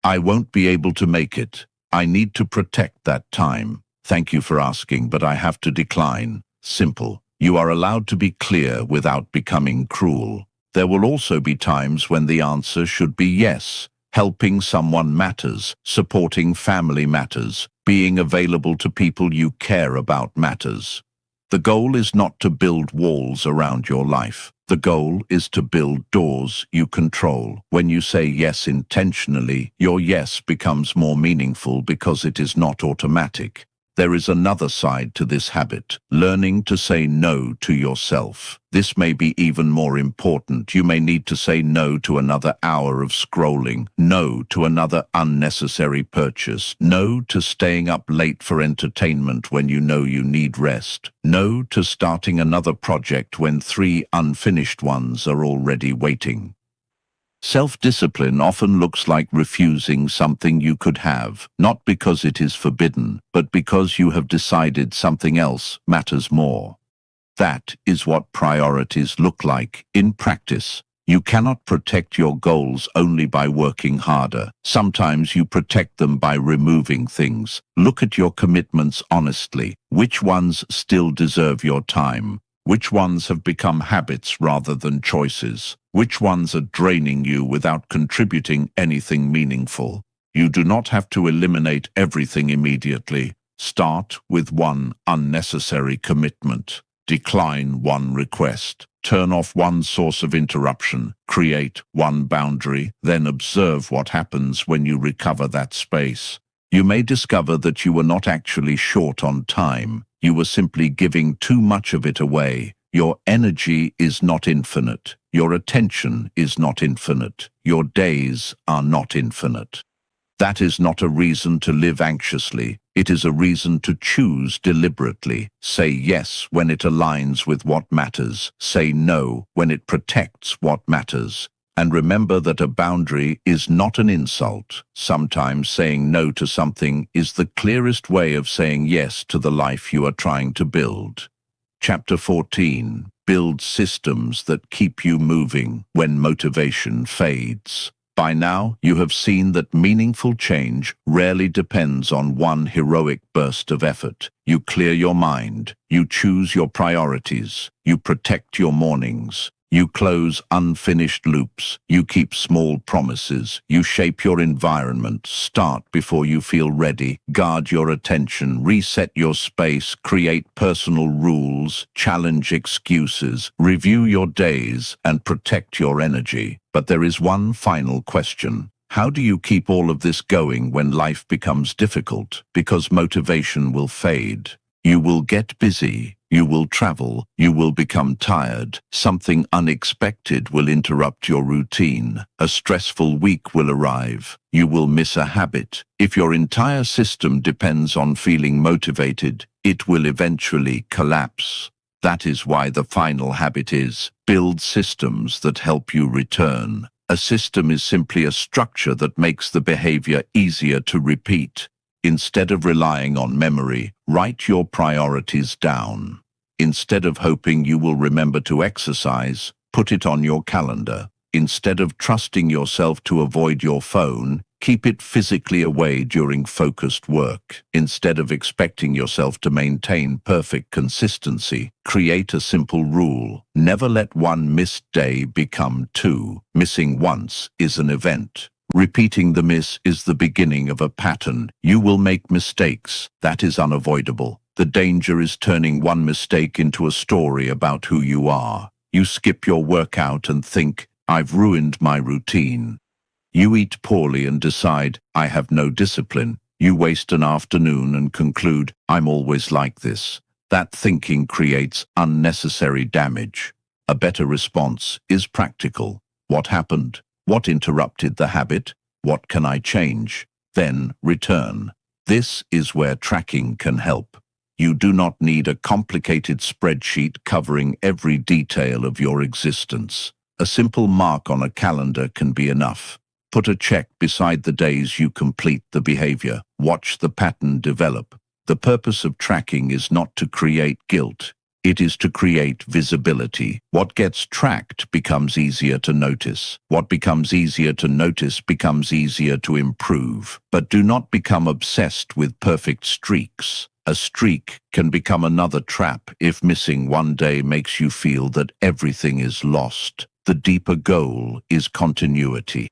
I won't be able to make it. I need to protect that time. Thank you for asking, but I have to decline. Simple. You are allowed to be clear without becoming cruel. There will also be times when the answer should be yes. Helping someone matters, supporting family matters, being available to people you care about matters. The goal is not to build walls around your life. The goal is to build doors you control. When you say yes intentionally, your yes becomes more meaningful because it is not automatic. There is another side to this habit, learning to say no to yourself. This may be even more important. You may need to say no to another hour of scrolling, no to another unnecessary purchase, no to staying up late for entertainment when you know you need rest, no to starting another project when 3 unfinished ones are already waiting. Self-discipline often looks like refusing something you could have, not because it is forbidden, but because you have decided something else matters more. That is what priorities look like in practice. You cannot protect your goals only by working harder. Sometimes you protect them by removing things. Look at your commitments honestly. Which ones still deserve your time? Which ones have become habits rather than choices? Which ones are draining you without contributing anything meaningful? You do not have to eliminate everything immediately. Start with one unnecessary commitment. Decline one request. Turn off one source of interruption. Create one boundary. Then observe what happens when you recover that space. You may discover that you were not actually short on time. You were simply giving too much of it away. Your energy is not infinite. Your attention is not infinite. Your days are not infinite. That is not a reason to live anxiously. It is a reason to choose deliberately. Say yes when it aligns with what matters. Say no when it protects what matters. And remember that a boundary is not an insult. Sometimes saying no to something is the clearest way of saying yes to the life you are trying to build. Chapter 14. Build systems that keep you moving when motivation fades. By now, you have seen that meaningful change rarely depends on one heroic burst of effort. You clear your mind. You choose your priorities. You protect your mornings. You close unfinished loops. You keep small promises. You shape your environment. Start before you feel ready. Guard your attention. Reset your space. Create personal rules. Challenge excuses. Review your days and protect your energy. But there is one final question. How do you keep all of this going when life becomes difficult? Because motivation will fade. You will get busy. You will travel. You will become tired. Something unexpected will interrupt your routine. A stressful week will arrive. You will miss a habit. If your entire system depends on feeling motivated, it will eventually collapse. That is why the final habit is, build systems that help you return. A system is simply a structure that makes the behavior easier to repeat. Instead of relying on memory, write your priorities down. Instead of hoping you will remember to exercise, put it on your calendar. Instead of trusting yourself to avoid your phone, keep it physically away during focused work. Instead of expecting yourself to maintain perfect consistency, create a simple rule. Never let one missed day become two. Missing once is an event. Repeating the miss is the beginning of a pattern. You will make mistakes. That is unavoidable. The danger is turning one mistake into a story about who you are. You skip your workout and think, I've ruined my routine. You eat poorly and decide, I have no discipline. You waste an afternoon and conclude, I'm always like this. That thinking creates unnecessary damage. A better response is practical. What happened? What interrupted the habit? What can I change? Then return. This is where tracking can help. You do not need a complicated spreadsheet covering every detail of your existence. A simple mark on a calendar can be enough. Put a check beside the days you complete the behavior. Watch the pattern develop. The purpose of tracking is not to create guilt. It is to create visibility. What gets tracked becomes easier to notice. What becomes easier to notice becomes easier to improve. But do not become obsessed with perfect streaks. A streak can become another trap if missing one day makes you feel that everything is lost. The deeper goal is continuity.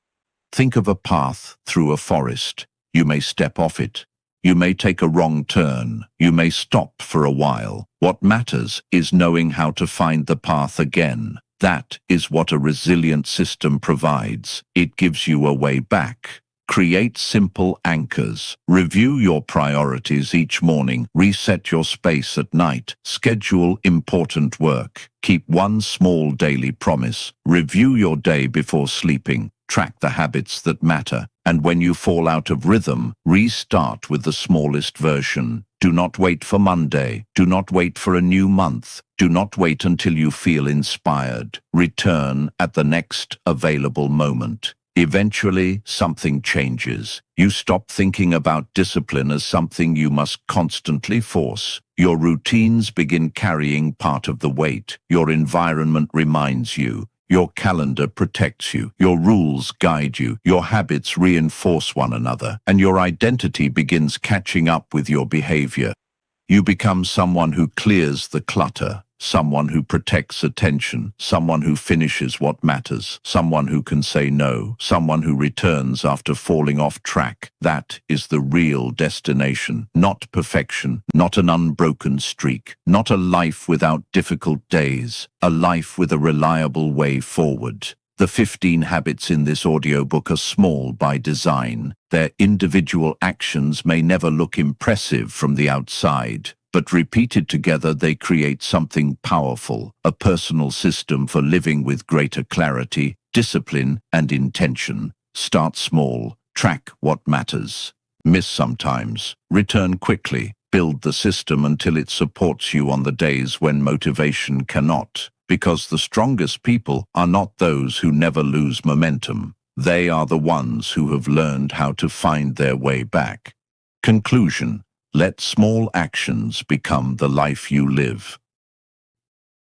Think of a path through a forest. You may step off it. You may take a wrong turn. You may stop for a while. What matters is knowing how to find the path again. That is what a resilient system provides. It gives you a way back. Create simple anchors. Review your priorities each morning. Reset your space at night. Schedule important work. Keep one small daily promise. Review your day before sleeping. Track the habits that matter. And when you fall out of rhythm, restart with the smallest version. Do not wait for Monday. Do not wait for a new month. Do not wait until you feel inspired. Return at the next available moment. Eventually, something changes. You stop thinking about discipline as something you must constantly force. Your routines begin carrying part of the weight. Your environment reminds you. Your calendar protects you. Your rules guide you. Your habits reinforce one another. And your identity begins catching up with your behavior. You become someone who clears the clutter. Someone who protects attention, someone who finishes what matters, someone who can say no, someone who returns after falling off track. That is the real destination, not perfection, not an unbroken streak, not a life without difficult days, a life with a reliable way forward. The 15 habits in this audiobook are small by design. Their individual actions may never look impressive from the outside, but repeated together they create something powerful, a personal system for living with greater clarity, discipline, and intention. Start small, track what matters. Miss sometimes, return quickly, build the system until it supports you on the days when motivation cannot. Because the strongest people are not those who never lose momentum. They are the ones who have learned how to find their way back. Conclusion. Let small actions become the life you live.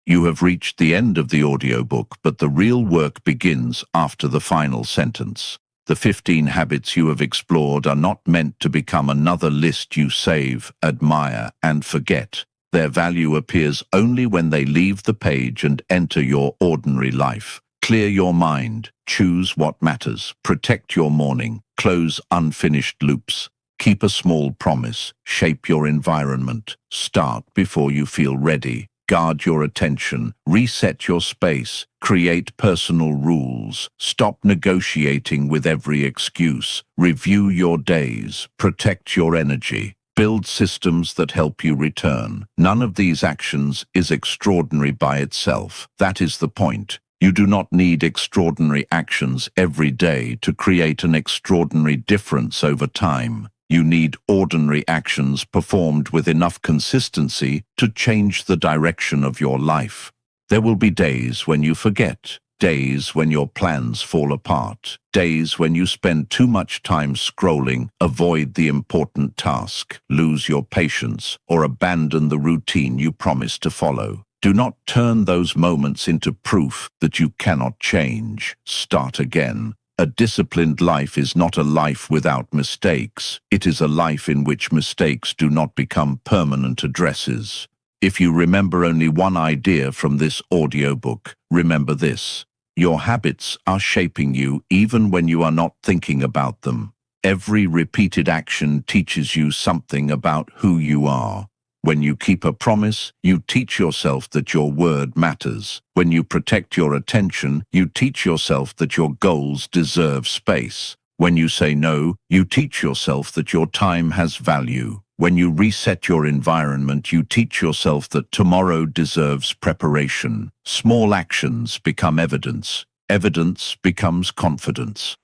You have reached the end of the audiobook, but the real work begins after the final sentence. The 15 habits you have explored are not meant to become another list you save, admire, and forget. Their value appears only when they leave the page and enter your ordinary life. Clear your mind, choose what matters, protect your morning, close unfinished loops. Keep a small promise, shape your environment, start before you feel ready, guard your attention, reset your space, create personal rules, stop negotiating with every excuse, review your days, protect your energy, build systems that help you return. None of these actions is extraordinary by itself. That is the point. You do not need extraordinary actions every day to create an extraordinary difference over time. You need ordinary actions performed with enough consistency to change the direction of your life. There will be days when you forget, days when your plans fall apart, days when you spend too much time scrolling, avoid the important task, lose your patience, or abandon the routine you promised to follow. Do not turn those moments into proof that you cannot change. Start again. A disciplined life is not a life without mistakes. It is a life in which mistakes do not become permanent addresses. If you remember only one idea from this audiobook, remember this: your habits are shaping you even when you are not thinking about them. Every repeated action teaches you something about who you are. When you keep a promise, you teach yourself that your word matters. When you protect your attention, you teach yourself that your goals deserve space. When you say no, you teach yourself that your time has value. When you reset your environment, you teach yourself that tomorrow deserves preparation. Small actions become evidence. Evidence becomes confidence.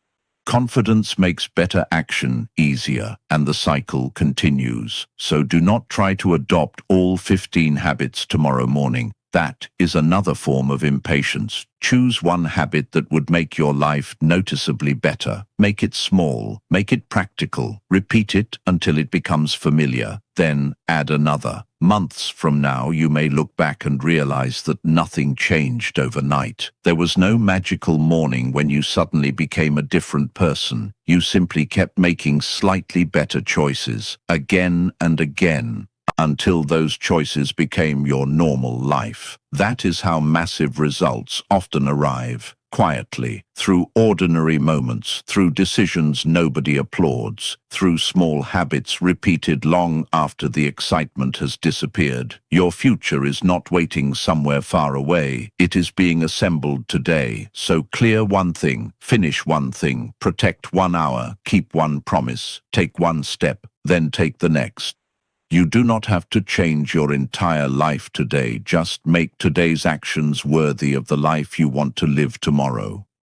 Confidence makes better action easier, and the cycle continues. So do not try to adopt all 15 habits tomorrow morning. That is another form of impatience. Choose one habit that would make your life noticeably better. Make it small, make it practical. Repeat it until it becomes familiar. Then add another. Months from now, you may look back and realize that nothing changed overnight. There was no magical morning when you suddenly became a different person. You simply kept making slightly better choices, again and again, until those choices became your normal life. That is how massive results often arrive. Quietly, through ordinary moments, through decisions nobody applauds, through small habits repeated long after the excitement has disappeared. Your future is not waiting somewhere far away. It is being assembled today. So clear one thing, finish one thing, protect 1 hour, keep one promise, take one step, then take the next. You do not have to change your entire life today. Just make today's actions worthy of the life you want to live tomorrow.